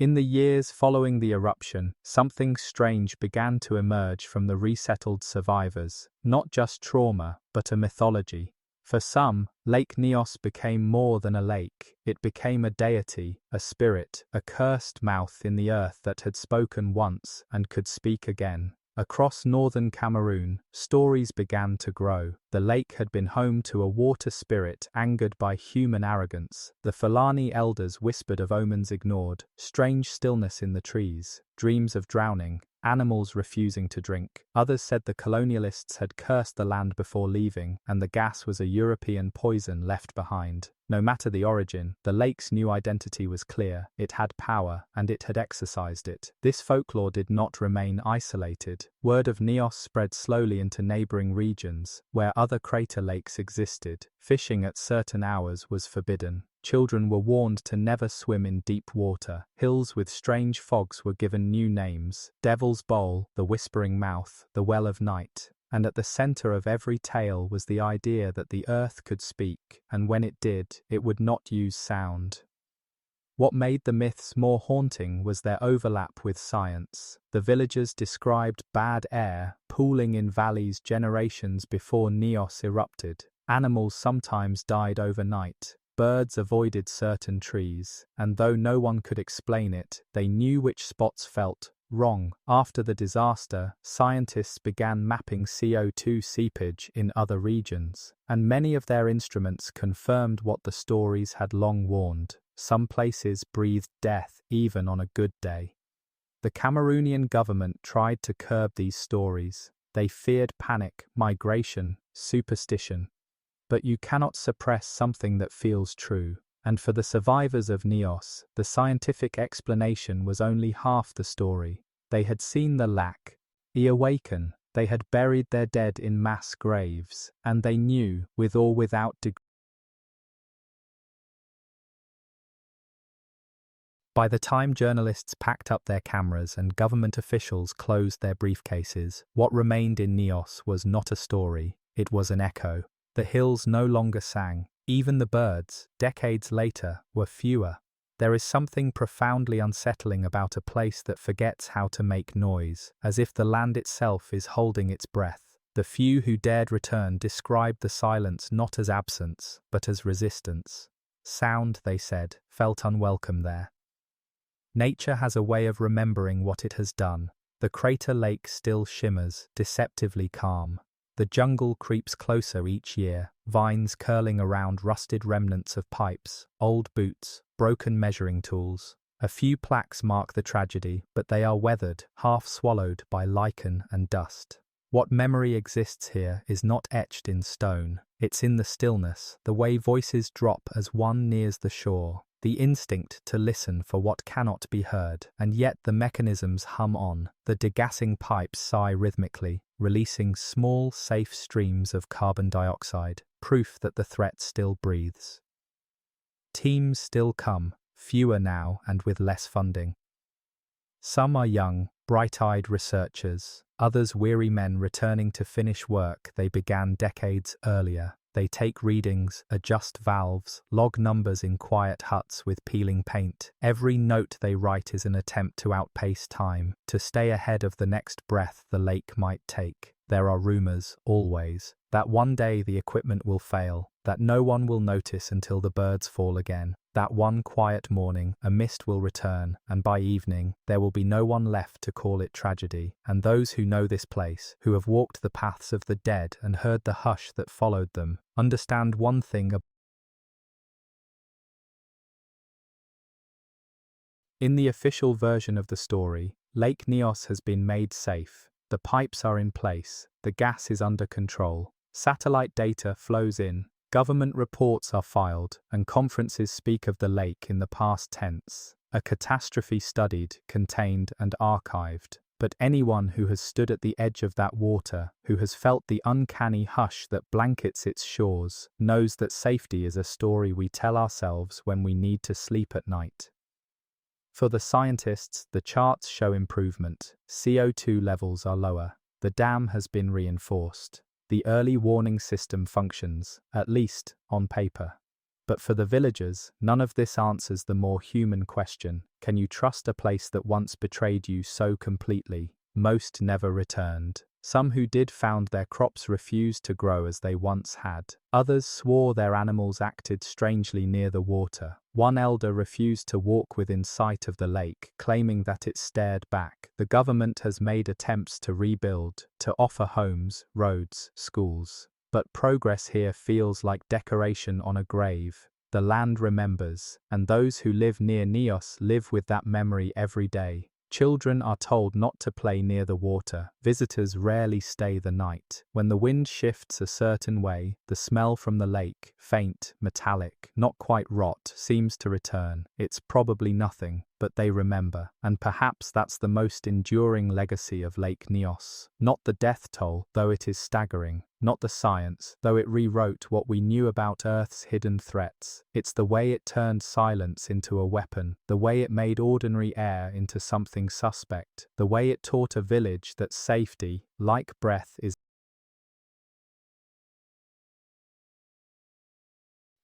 In the years following the eruption, something strange began to emerge from the resettled survivors, not just trauma, but a mythology. For some, Lake Nyos became more than a lake. It became a deity, a spirit, a cursed mouth in the earth that had spoken once and could speak again. Across northern Cameroon, stories began to grow. The lake had been home to a water spirit angered by human arrogance. The Fulani elders whispered of omens ignored, strange stillness in the trees, dreams of drowning, animals refusing to drink. Others said the colonialists had cursed the land before leaving, and the gas was a European poison left behind. No matter the origin, the lake's new identity was clear. It had power, and it had exercised it. This folklore did not remain isolated. Word of Nyos spread slowly into neighboring regions, where other crater lakes existed. Fishing at certain hours was forbidden. Children were warned to never swim in deep water. Hills with strange fogs were given new names: Devil's Bowl, the Whispering Mouth, the Well of Night. And at the center of every tale was the idea that the earth could speak, and when it did, it would not use sound. What made the myths more haunting was their overlap with science. The villagers described bad air pooling in valleys generations before Nyos erupted. Animals sometimes died overnight. Birds avoided certain trees, and though no one could explain it, they knew which spots felt wrong. After the disaster, scientists began mapping CO2 seepage in other regions, and many of their instruments confirmed what the stories had long warned. Some places breathed death even on a good day. The Cameroonian government tried to curb these stories. They feared panic, migration, superstition. But you cannot suppress something that feels true. And for the survivors of Nyos, the scientific explanation was only half the story. They had seen the lack awaken, they had buried their dead in mass graves, and they knew, with or without By the time journalists packed up their cameras and government officials closed their briefcases, what remained in Nyos was not a story, it was an echo. The hills no longer sang. Even the birds, decades later, were fewer. There is something profoundly unsettling about a place that forgets how to make noise, as if the land itself is holding its breath. The few who dared return described the silence not as absence, but as resistance. Sound, they said, felt unwelcome there. Nature has a way of remembering what it has done. The crater lake still shimmers, deceptively calm. The jungle creeps closer each year, vines curling around rusted remnants of pipes, old boots, broken measuring tools. A few plaques mark the tragedy, but they are weathered, half swallowed by lichen and dust. What memory exists here is not etched in stone. It's in the stillness, the way voices drop as one nears the shore. The instinct to listen for what cannot be heard, and yet the mechanisms hum on. The degassing pipes sigh rhythmically, releasing small, safe streams of carbon dioxide, proof that the threat still breathes. Teams still come, fewer now and with less funding. Some are young, bright-eyed researchers, others weary men returning to finish work they began decades earlier. They take readings, adjust valves, log numbers in quiet huts with peeling paint. Every note they write is an attempt to outpace time, to stay ahead of the next breath the lake might take. There are rumors, always, that one day the equipment will fail, that no one will notice until the birds fall again. That one quiet morning, a mist will return, and by evening, there will be no one left to call it tragedy. And those who know this place, who have walked the paths of the dead and heard the hush that followed them, understand one thing. In the official version of the story, Lake Nyos has been made safe. The pipes are in place, the gas is under control, satellite data flows in, government reports are filed, and conferences speak of the lake in the past tense. A catastrophe studied, contained, and archived. But anyone who has stood at the edge of that water, who has felt the uncanny hush that blankets its shores, knows that safety is a story we tell ourselves when we need to sleep at night. For the scientists, the charts show improvement. CO2 levels are lower. The dam has been reinforced. The early warning system functions, at least on paper. But for the villagers, none of this answers the more human question: can you trust a place that once betrayed you so completely? Most never returned. Some who did found their crops refused to grow as they once had. Others swore their animals acted strangely near the water. One elder refused to walk within sight of the lake, claiming that it stared back. The government has made attempts to rebuild, to offer homes, roads, schools. But progress here feels like decoration on a grave. The land remembers, and those who live near Nyos live with that memory every day. Children are told not to play near the water. Visitors rarely stay the night. When the wind shifts a certain way, the smell from the lake, faint, metallic, not quite rot, seems to return. It's probably nothing, but they remember. And perhaps that's the most enduring legacy of Lake Nyos. Not the death toll, though it is staggering. Not the science, though it rewrote what we knew about Earth's hidden threats. It's the way it turned silence into a weapon, the way it made ordinary air into something suspect, the way it taught a village that safety, like breath, is.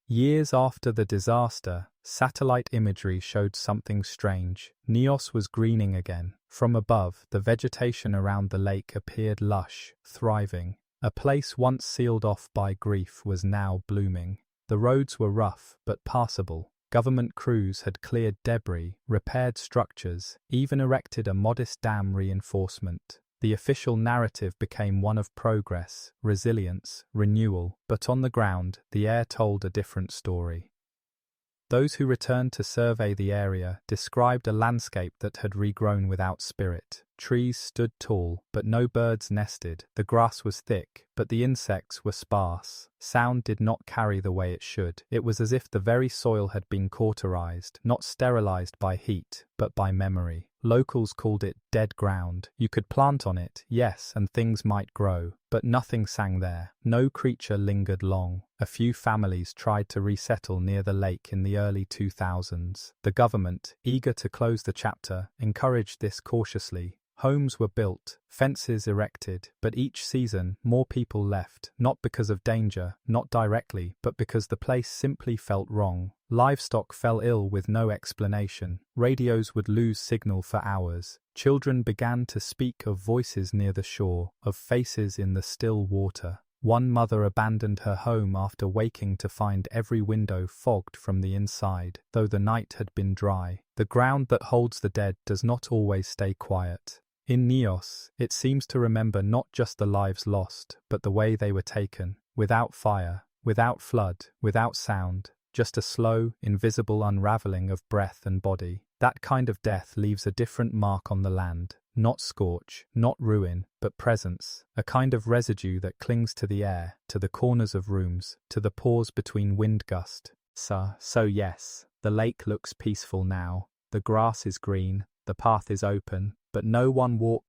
Years after the disaster, satellite imagery showed something strange. Nyos was greening again. From above, the vegetation around the lake appeared lush, thriving. A place once sealed off by grief was now blooming. The roads were rough, but passable. Government crews had cleared debris, repaired structures, even erected a modest dam reinforcement. The official narrative became one of progress, resilience, renewal, but on the ground, the air told a different story. Those who returned to survey the area described a landscape that had regrown without spirit. Trees stood tall, but no birds nested. The grass was thick, but the insects were sparse. Sound did not carry the way it should. It was as if the very soil had been cauterized, not sterilized by heat, but by memory. Locals called it dead ground. You could plant on it, yes, and things might grow, but nothing sang there. No creature lingered long. A few families tried to resettle near the lake in the early 2000s. The government, eager to close the chapter, encouraged this cautiously. Homes were built, fences erected, but each season more people left, not because of danger, not directly, but because the place simply felt wrong. Livestock fell ill with no explanation. Radios would lose signal for hours. Children began to speak of voices near the shore, of faces in the still water. One mother abandoned her home after waking to find every window fogged from the inside, though the night had been dry. The ground that holds the dead does not always stay quiet. In Nyos, it seems to remember not just the lives lost, but the way they were taken, without fire, without flood, without sound, just a slow, invisible unraveling of breath and body. That kind of death leaves a different mark on the land, not scorch, not ruin, but presence, a kind of residue that clings to the air, to the corners of rooms, to the pause between wind gust. So yes, the lake looks peaceful now, the grass is green, the path is open, but no one walks.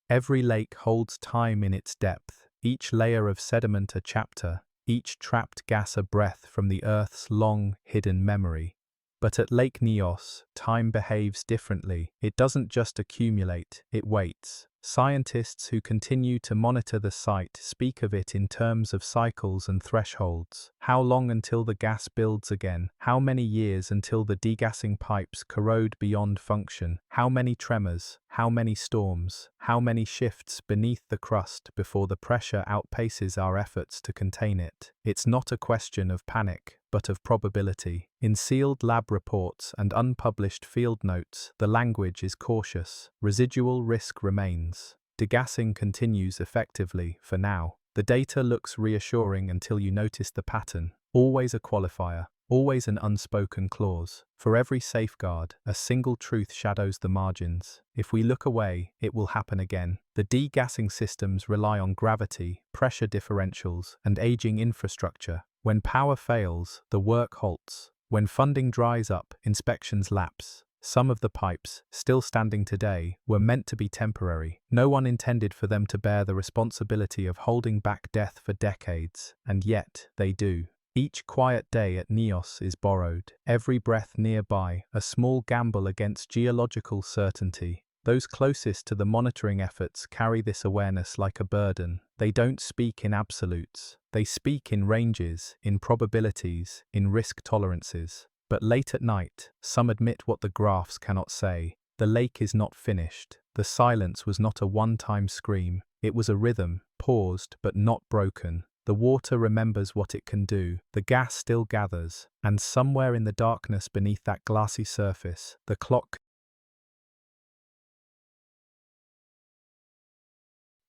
Every lake holds time in its depth, each layer of sediment a chapter, each trapped gas a breath from the Earth's long, hidden memory. But at Lake Nyos, time behaves differently. It doesn't just accumulate, it waits. Scientists who continue to monitor the site speak of it in terms of cycles and thresholds. How long until the gas builds again? How many years until the degassing pipes corrode beyond function? How many tremors? How many storms? How many shifts beneath the crust before the pressure outpaces our efforts to contain it? It's not a question of panic, but of probability. In sealed lab reports and unpublished field notes, the language is cautious. Residual risk remains. Degassing continues effectively, for now. The data looks reassuring until you notice the pattern. Always a qualifier, always an unspoken clause. For every safeguard, a single truth shadows the margins. If we look away, it will happen again. The degassing systems rely on gravity, pressure differentials, and aging infrastructure. When power fails, the work halts. When funding dries up, inspections lapse. Some of the pipes, still standing today, were meant to be temporary. No one intended for them to bear the responsibility of holding back death for decades, and yet they do. Each quiet day at Nyos is borrowed. Every breath nearby, a small gamble against geological certainty. Those closest to the monitoring efforts carry this awareness like a burden. They don't speak in absolutes. They speak in ranges, in probabilities, in risk tolerances. But late at night, some admit what the graphs cannot say. The lake is not finished. The silence was not a one-time scream. It was a rhythm, paused but not broken. The water remembers what it can do. The gas still gathers. And somewhere in the darkness beneath that glassy surface, the clock.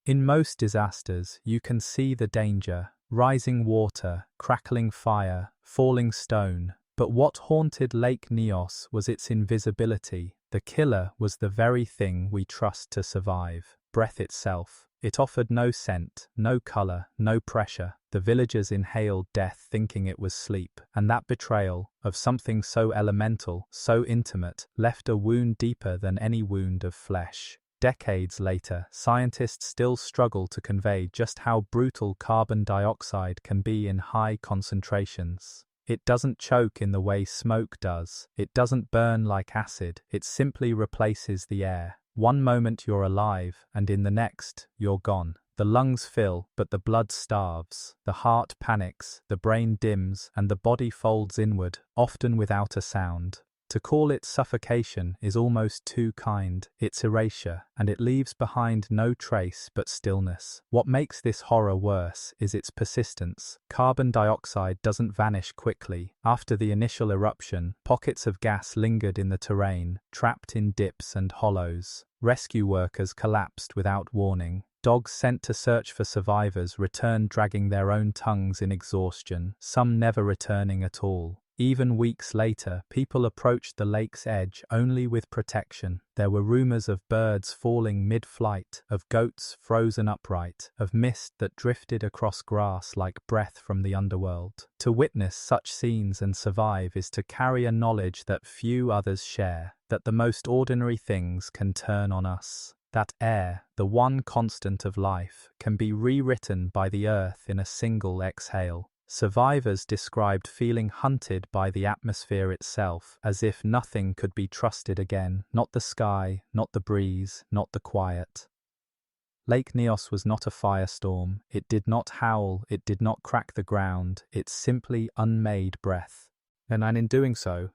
In most disasters, you can see the danger. Rising water, crackling fire, falling stone. But what haunted Lake Nyos was its invisibility. The killer was the very thing we trust to survive, breath itself. It offered no scent, no color, no pressure. The villagers inhaled death thinking it was sleep, and that betrayal, of something so elemental, so intimate, left a wound deeper than any wound of flesh. Decades later, scientists still struggle to convey just how brutal carbon dioxide can be in high concentrations. It doesn't choke in the way smoke does. It doesn't burn like acid. It simply replaces the air. One moment you're alive, and in the next, you're gone. The lungs fill, but the blood starves. The heart panics, the brain dims, and the body folds inward, often without a sound. To call it suffocation is almost too kind. It's erasure, and it leaves behind no trace but stillness. What makes this horror worse is its persistence. Carbon dioxide doesn't vanish quickly. After the initial eruption, pockets of gas lingered in the terrain, trapped in dips and hollows. Rescue workers collapsed without warning. Dogs sent to search for survivors returned dragging their own tongues in exhaustion, some never returning at all. Even weeks later, people approached the lake's edge only with protection. There were rumors of birds falling mid-flight, of goats frozen upright, of mist that drifted across grass like breath from the underworld. To witness such scenes and survive is to carry a knowledge that few others share, that the most ordinary things can turn on us. That air, the one constant of life, can be rewritten by the earth in a single exhale. Survivors described feeling hunted by the atmosphere itself, as if nothing could be trusted again, not the sky, not the breeze, not the quiet. Lake Nyos was not a firestorm. It did not howl, it did not crack the ground, it simply unmade breath. And in doing so,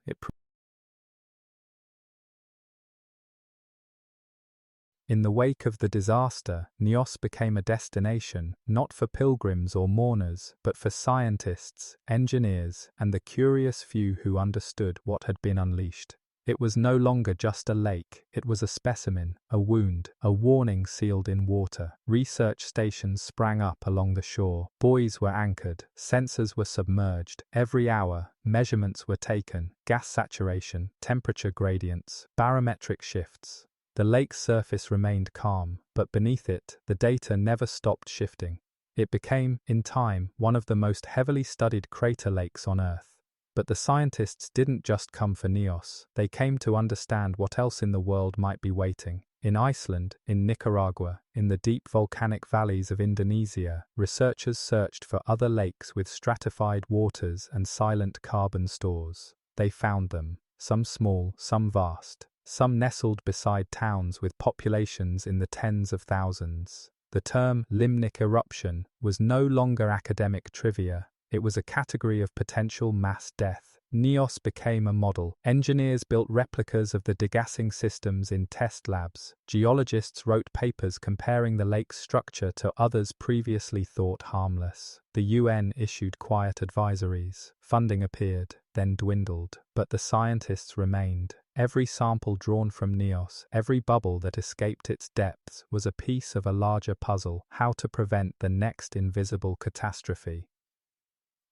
in the wake of the disaster, Nyos became a destination, not for pilgrims or mourners, but for scientists, engineers, and the curious few who understood what had been unleashed. It was no longer just a lake, it was a specimen, a wound, a warning sealed in water. Research stations sprang up along the shore, buoys were anchored, sensors were submerged. Every hour, measurements were taken, gas saturation, temperature gradients, barometric shifts. The lake's surface remained calm, but beneath it, the data never stopped shifting. It became, in time, one of the most heavily studied crater lakes on Earth. But the scientists didn't just come for Nyos, they came to understand what else in the world might be waiting. In Iceland, in Nicaragua, in the deep volcanic valleys of Indonesia, researchers searched for other lakes with stratified waters and silent carbon stores. They found them, some small, some vast. Some nestled beside towns with populations in the tens of thousands. The term limnic eruption was no longer academic trivia, it was a category of potential mass death. Nyos became a model. Engineers built replicas of the degassing systems in test labs. Geologists wrote papers comparing the lake's structure to others previously thought harmless. The UN issued quiet advisories. Funding appeared, then dwindled. But the scientists remained. Every sample drawn from Nyos, every bubble that escaped its depths, was a piece of a larger puzzle: how to prevent the next invisible catastrophe.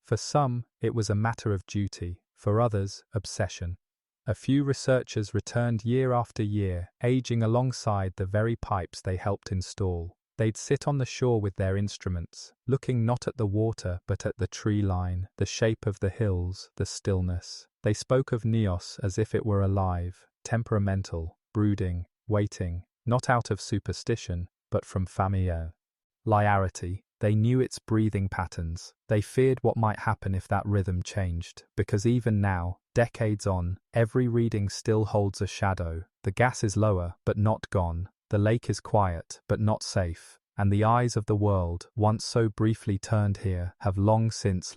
For some, it was a matter of duty, for others, obsession. A few researchers returned year after year, aging alongside the very pipes they helped install. They'd sit on the shore with their instruments, looking not at the water but at the tree line, the shape of the hills, the stillness. They spoke of Nyos as if it were alive, temperamental, brooding, waiting, not out of superstition, but from familiarity. They knew its breathing patterns. They feared what might happen if that rhythm changed, because even now, decades on, every reading still holds a shadow. The gas is lower, but not gone. The lake is quiet, but not safe. And the eyes of the world, once so briefly turned here, have long since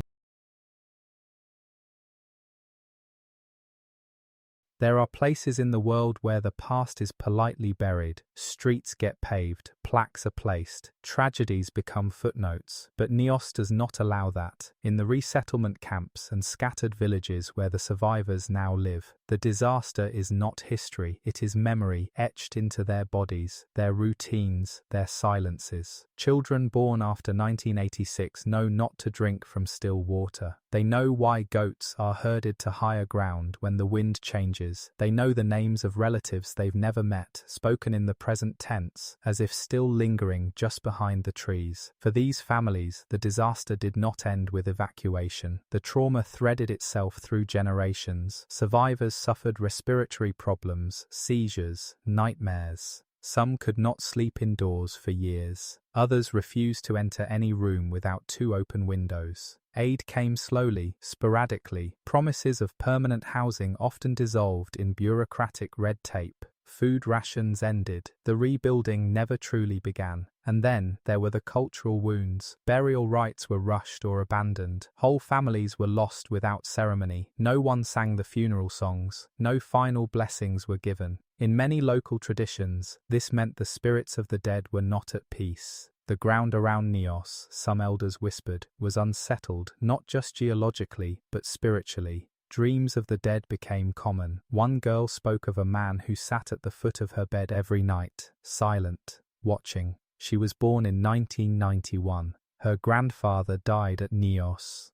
There are places in the world where the past is politely buried, streets get paved, plaques are placed, tragedies become footnotes, but Nyos does not allow that. In the resettlement camps and scattered villages where the survivors now live, the disaster is not history, it is memory etched into their bodies, their routines, their silences. Children born after 1986 know not to drink from still water. They know why goats are herded to higher ground when the wind changes. They know the names of relatives they've never met, spoken in the present tense, as if still lingering just behind the trees. For these families, the disaster did not end with evacuation. The trauma threaded itself through generations. Survivors suffered respiratory problems, seizures, nightmares. Some could not sleep indoors for years. Others refused to enter any room without 2 open windows. Aid came slowly, sporadically. Promises of permanent housing often dissolved in bureaucratic red tape. Food rations ended. The rebuilding never truly began. And then there were the cultural wounds. Burial rites were rushed or abandoned. Whole families were lost without ceremony. No one sang the funeral songs. No final blessings were given. In many local traditions, this meant the spirits of the dead were not at peace. The ground around Nyos, some elders whispered, was unsettled, not just geologically, but spiritually. Dreams of the dead became common. One girl spoke of a man who sat at the foot of her bed every night, silent, watching. She was born in 1991. Her grandfather died at Nyos.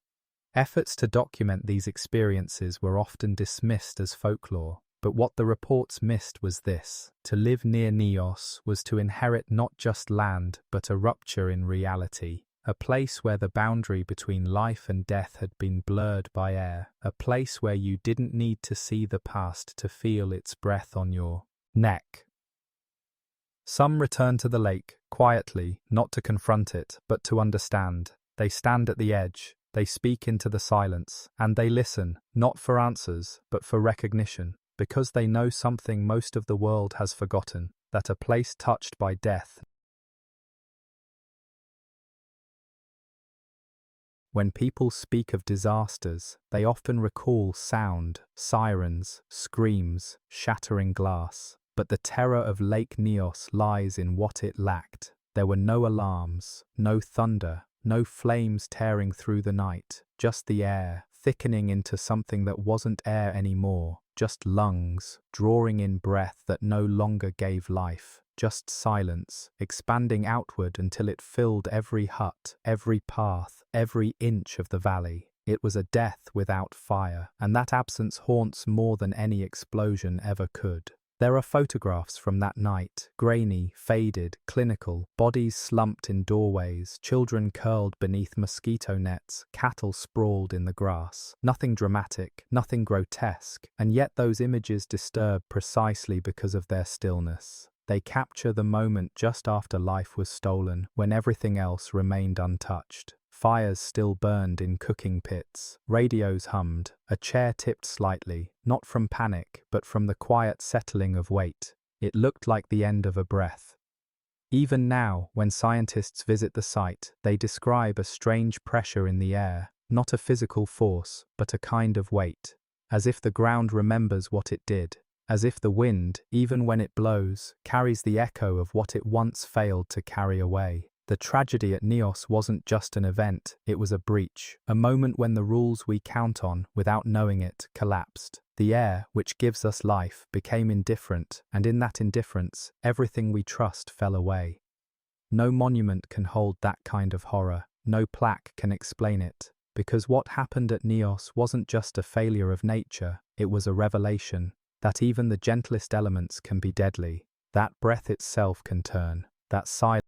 Efforts to document these experiences were often dismissed as folklore. But what the reports missed was this: to live near Nyos was to inherit not just land, but a rupture in reality. A place where the boundary between life and death had been blurred by air. A place where you didn't need to see the past to feel its breath on your neck. Some return to the lake, quietly, not to confront it, but to understand. They stand at the edge, they speak into the silence, and they listen, not for answers, but for recognition. Because they know something most of the world has forgotten, that a place touched by death. When people speak of disasters, they often recall sound, sirens, screams, shattering glass. But the terror of Lake Nyos lies in what it lacked. There were no alarms, no thunder, no flames tearing through the night, just the air, thickening into something that wasn't air anymore. Just lungs, drawing in breath that no longer gave life. Just silence, expanding outward until it filled every hut, every path, every inch of the valley. It was a death without fire, and that absence haunts more than any explosion ever could. There are photographs from that night, grainy, faded, clinical, bodies slumped in doorways, children curled beneath mosquito nets, cattle sprawled in the grass. Nothing dramatic, nothing grotesque, and yet those images disturb precisely because of their stillness. They capture the moment just after life was stolen, when everything else remained untouched. Fires still burned in cooking pits, radios hummed, a chair tipped slightly, not from panic, but from the quiet settling of weight. It looked like the end of a breath. Even now, when scientists visit the site, they describe a strange pressure in the air, not a physical force, but a kind of weight, as if the ground remembers what it did, as if the wind, even when it blows, carries the echo of what it once failed to carry away. The tragedy at Nyos wasn't just an event, it was a breach, a moment when the rules we count on, without knowing it, collapsed. The air, which gives us life, became indifferent, and in that indifference, everything we trust fell away. No monument can hold that kind of horror, no plaque can explain it, because what happened at Nyos wasn't just a failure of nature, it was a revelation, that even the gentlest elements can be deadly, that breath itself can turn, that silence.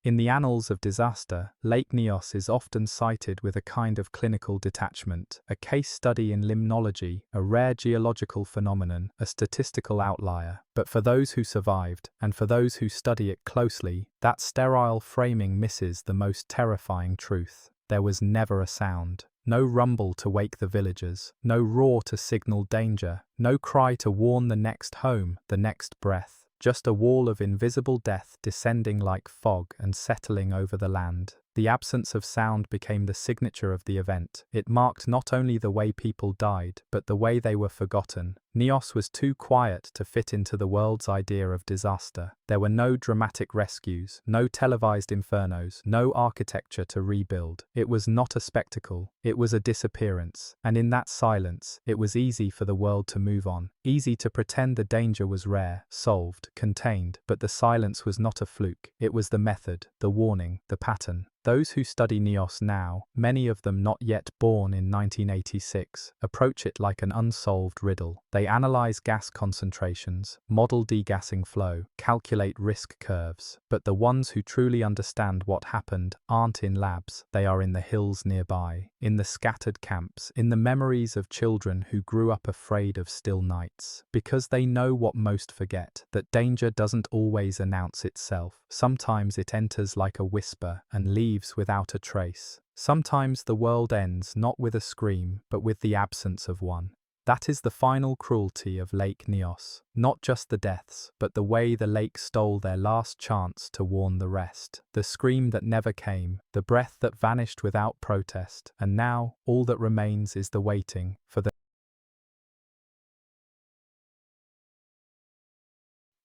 In the annals of disaster, Lake Nyos is often cited with a kind of clinical detachment, a case study in limnology, a rare geological phenomenon, a statistical outlier. But for those who survived, and for those who study it closely, that sterile framing misses the most terrifying truth. There was never a sound. No rumble to wake the villagers, no roar to signal danger, no cry to warn the next home, the next breath. Just a wall of invisible death descending like fog and settling over the land. The absence of sound became the signature of the event. It marked not only the way people died, but the way they were forgotten. Nyos was too quiet to fit into the world's idea of disaster. There were no dramatic rescues, no televised infernos, no architecture to rebuild. It was not a spectacle, it was a disappearance. And in that silence, it was easy for the world to move on. Easy to pretend the danger was rare, solved, contained. But the silence was not a fluke. It was the method, the warning, the pattern. Those who study Nyos now, many of them not yet born in 1986, approach it like an unsolved riddle. They analyze gas concentrations, model degassing flow, calculate risk curves. But the ones who truly understand what happened aren't in labs, they are in the hills nearby, in the scattered camps, in the memories of children who grew up afraid of still nights. Because they know what most forget, that danger doesn't always announce itself. Sometimes it enters like a whisper and leaves without a trace. Sometimes the world ends not with a scream, but with the absence of one. That is the final cruelty of Lake Nyos. Not just the deaths, but the way the lake stole their last chance to warn the rest. The scream that never came, the breath that vanished without protest, and now all that remains is the waiting for the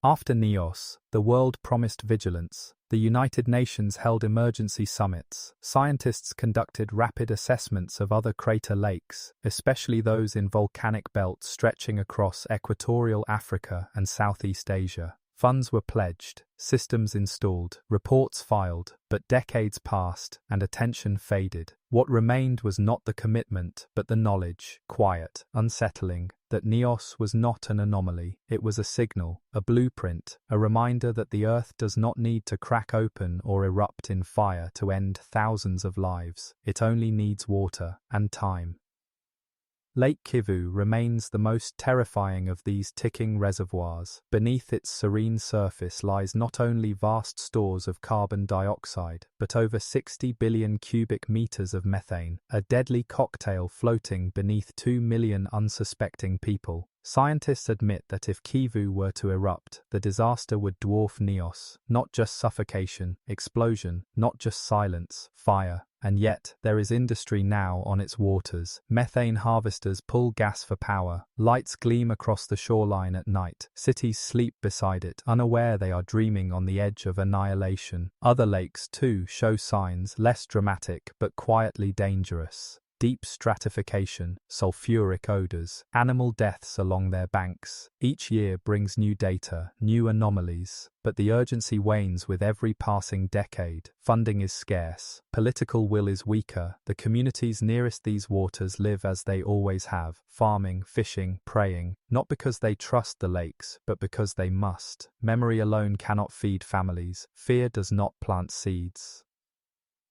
After Nyos, the world promised vigilance. The United Nations held emergency summits. Scientists conducted rapid assessments of other crater lakes, especially those in volcanic belts stretching across equatorial Africa and Southeast Asia. Funds were pledged, systems installed, reports filed, but decades passed and attention faded. What remained was not the commitment, but the knowledge, quiet, unsettling, that Nyos was not an anomaly. It was a signal, a blueprint, a reminder that the Earth does not need to crack open or erupt in fire to end thousands of lives. It only needs water and time. Lake Kivu remains the most terrifying of these ticking reservoirs. Beneath its serene surface lies not only vast stores of carbon dioxide, but over 60 billion cubic meters of methane, a deadly cocktail floating beneath 2 million unsuspecting people. Scientists admit that if Kivu were to erupt, the disaster would dwarf Nyos. Not just suffocation, explosion, not just silence, fire. And yet, there is industry now on its waters. Methane harvesters pull gas for power. Lights gleam across the shoreline at night. Cities sleep beside it, unaware they are dreaming on the edge of annihilation. Other lakes, too, show signs, less dramatic, but quietly dangerous. Deep stratification, sulfuric odors, animal deaths along their banks. Each year brings new data, new anomalies, but the urgency wanes with every passing decade. Funding is scarce, political will is weaker. The communities nearest these waters live as they always have, farming, fishing, praying, not because they trust the lakes, but because they must. Memory alone cannot feed families. Fear does not plant seeds.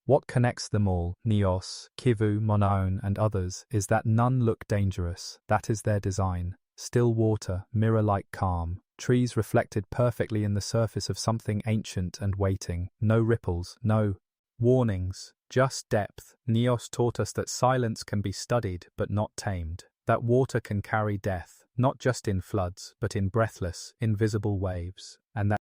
What connects them all, Nyos, Kivu, Monaone and others, is that none look dangerous. That is their design. Still water, mirror-like calm. Trees reflected perfectly in the surface of something ancient and waiting. No ripples, no warnings, just depth. Nyos taught us that silence can be studied but not tamed. That water can carry death, not just in floods, but in breathless, invisible waves. And that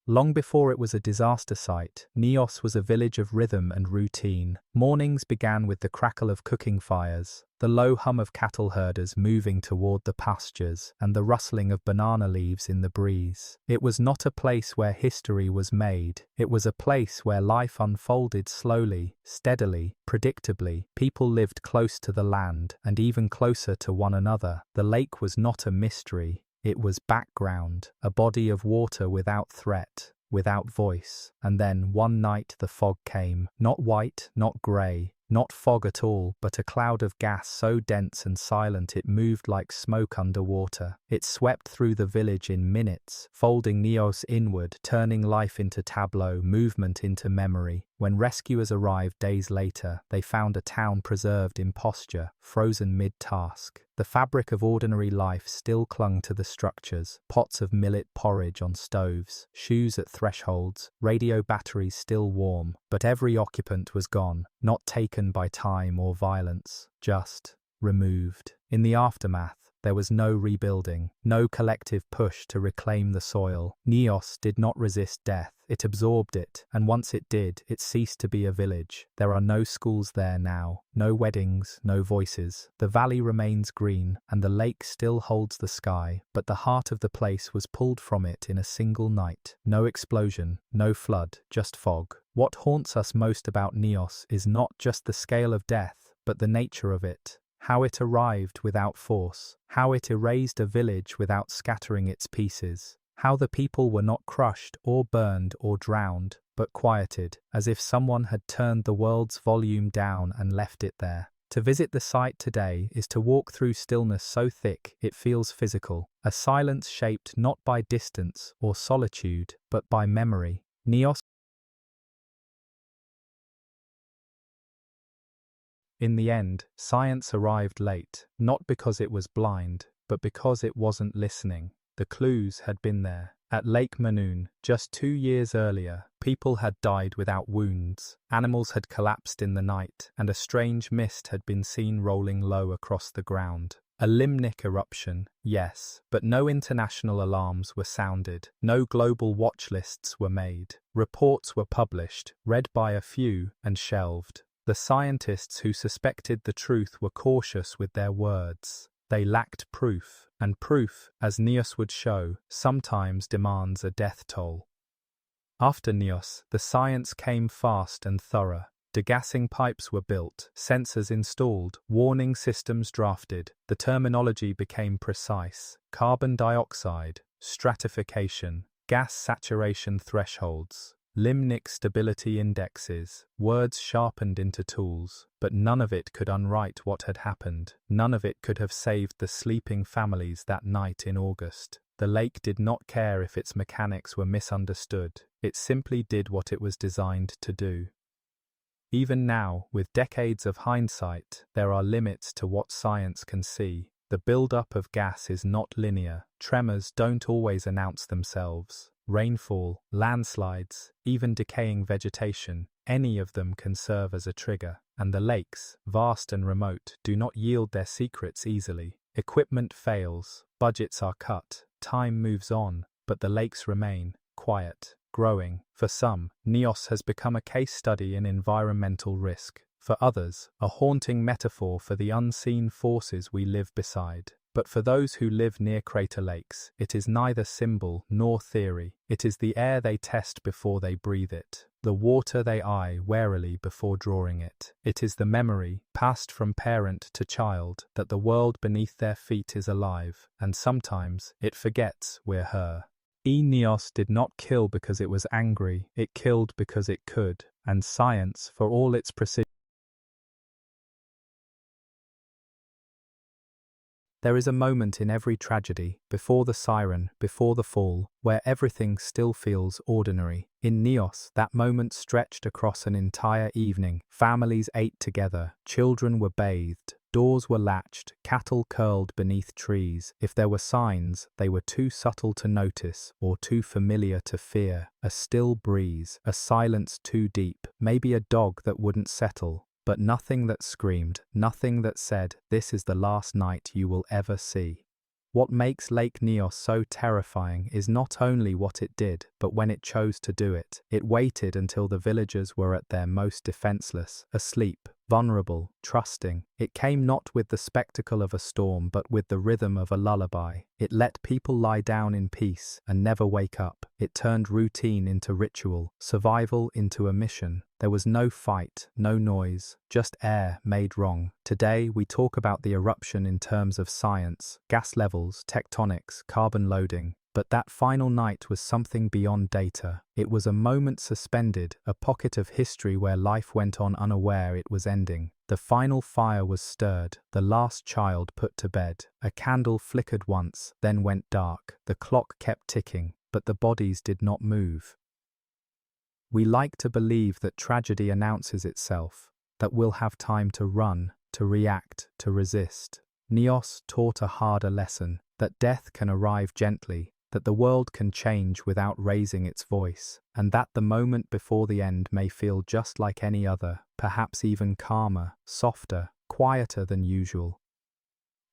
long before it was a disaster site, Nyos was a village of rhythm and routine. Mornings began with the crackle of cooking fires, the low hum of cattle herders moving toward the pastures, and the rustling of banana leaves in the breeze. It was not a place where history was made. It was a place where life unfolded slowly, steadily, predictably. People lived close to the land, and even closer to one another. The lake was not a mystery. It was background, a body of water without threat, without voice. And then, one night the fog came. Not white, not grey, not fog at all, but a cloud of gas so dense and silent it moved like smoke underwater. It swept through the village in minutes, folding Nyos inward, turning life into tableau, movement into memory. When rescuers arrived days later, they found a town preserved in posture, frozen mid-task. The fabric of ordinary life still clung to the structures, pots of millet porridge on stoves, shoes at thresholds, radio batteries still warm, but every occupant was gone, not taken by time or violence, just removed. In the aftermath, There was no rebuilding, no collective push to reclaim the soil. Nyos did not resist death. It absorbed it, and once it did, it ceased to be a village. There are no schools there now, no weddings, no voices. The valley remains green, and the lake still holds the sky, but the heart of the place was pulled from it in a single night. No explosion, no flood, just fog. What haunts us most about Nyos is not just the scale of death, but the nature of it. How it arrived without force, how it erased a village without scattering its pieces. How the people were not crushed or burned or drowned, but quieted, as if someone had turned the world's volume down and left it there. To visit the site today is to walk through stillness so thick it feels physical, a silence shaped not by distance or solitude, but by memory. Nyos. In the end, science arrived late, not because it was blind, but because it wasn't listening. The clues had been there. At Lake Nyos, just 2 years earlier, people had died without wounds, animals had collapsed in the night, and a strange mist had been seen rolling low across the ground. A limnic eruption, yes, but no international alarms were sounded, no global watch lists were made. Reports were published, read by a few, and shelved. The scientists who suspected the truth were cautious with their words. They lacked proof, and proof, as Nyos would show, sometimes demands a death toll. After Nyos, the science came fast and thorough. Degassing pipes were built, sensors installed, warning systems drafted. The terminology became precise: carbon dioxide, stratification, gas saturation thresholds, limnic stability indexes, words sharpened into tools, but none of it could unwrite what had happened. None of it could have saved the sleeping families that night in August. The lake did not care if its mechanics were misunderstood. It simply did what it was designed to do. Even now, with decades of hindsight, there are limits to what science can see. The buildup of gas is not linear. Tremors don't always announce themselves. Rainfall, landslides, even decaying vegetation, any of them can serve as a trigger. And the lakes, vast and remote, do not yield their secrets easily. Equipment fails, budgets are cut, time moves on, but the lakes remain, quiet, growing. For some, Nyos has become a case study in environmental risk. For others, a haunting metaphor for the unseen forces we live beside. But for those who live near crater lakes, it is neither symbol nor theory. It is the air they test before they breathe it, the water they eye warily before drawing it. It is the memory, passed from parent to child, that the world beneath their feet is alive, and sometimes it forgets we're her. Nyos did not kill because it was angry, it killed because it could, and science, for all its precision. There is a moment in every tragedy, before the siren, before the fall, where everything still feels ordinary. In Nyos, that moment stretched across an entire evening. Families ate together, children were bathed, doors were latched, cattle curled beneath trees. If there were signs, they were too subtle to notice or too familiar to fear. A still breeze, a silence too deep, maybe a dog that wouldn't settle. But nothing that screamed, nothing that said, "This is the last night you will ever see." What makes Lake Nyos so terrifying is not only what it did, but when it chose to do it. It waited until the villagers were at their most defenseless, asleep, vulnerable, trusting. It came not with the spectacle of a storm, but with the rhythm of a lullaby. It let people lie down in peace and never wake up. It turned routine into ritual, survival into a mission. There was no fight, no noise, just air made wrong. Today we talk about the eruption in terms of science, gas levels, tectonics, carbon loading. But that final night was something beyond data. It was a moment suspended, a pocket of history where life went on unaware it was ending. The final fire was stirred, the last child put to bed. A candle flickered once, then went dark. The clock kept ticking, but the bodies did not move. We like to believe that tragedy announces itself, that we'll have time to run, to react, to resist. Nyos taught a harder lesson, that death can arrive gently, that the world can change without raising its voice, and that the moment before the end may feel just like any other, perhaps even calmer, softer, quieter than usual.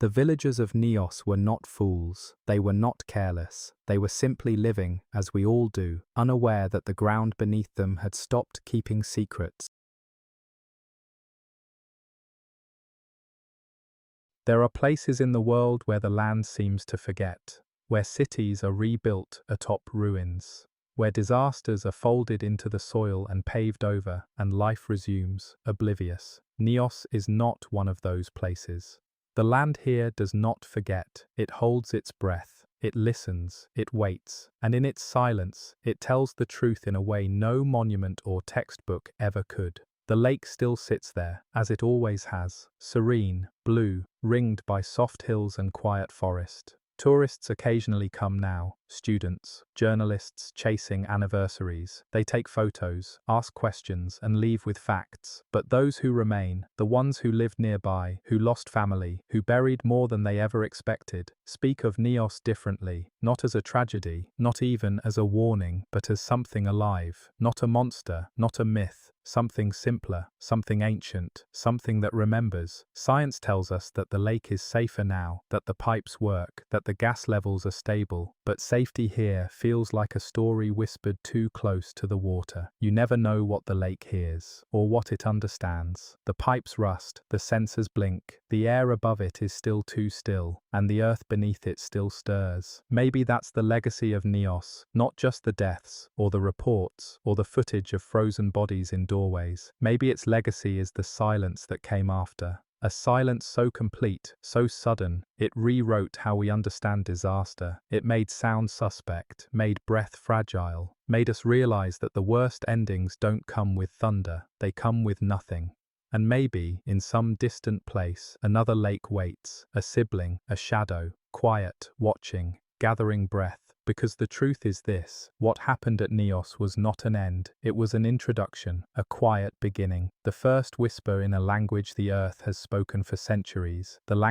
The villagers of Nyos were not fools, they were not careless, they were simply living, as we all do, unaware that the ground beneath them had stopped keeping secrets. There are places in the world where the land seems to forget, where cities are rebuilt atop ruins, where disasters are folded into the soil and paved over, and life resumes, oblivious. Nyos is not one of those places. The land here does not forget, it holds its breath, it listens, it waits, and in its silence, it tells the truth in a way no monument or textbook ever could. The lake still sits there, as it always has, serene, blue, ringed by soft hills and quiet forest. Tourists occasionally come now, students, journalists chasing anniversaries. They take photos, ask questions, and leave with facts. But those who remain, the ones who lived nearby, who lost family, who buried more than they ever expected, speak of Nyos differently, not as a tragedy, not even as a warning, but as something alive, not a monster, not a myth. Something simpler, something ancient, something that remembers. Science tells us that the lake is safer now, that the pipes work, that the gas levels are stable, but safety here feels like a story whispered too close to the water. You never know what the lake hears, or what it understands. The pipes rust, the sensors blink, the air above it is still too still, and the earth beneath it still stirs. Maybe that's the legacy of Nyos, not just the deaths, or the reports, or the footage of frozen bodies in doorways. Maybe its legacy is the silence that came after. A silence so complete, so sudden, it rewrote how we understand disaster. It made sound suspect, made breath fragile, made us realize that the worst endings don't come with thunder, they come with nothing. And maybe, in some distant place, another lake waits, a sibling, a shadow, quiet, watching, gathering breath. Because the truth is this, what happened at Nyos was not an end, it was an introduction, a quiet beginning, the first whisper in a language the earth has spoken for centuries, the language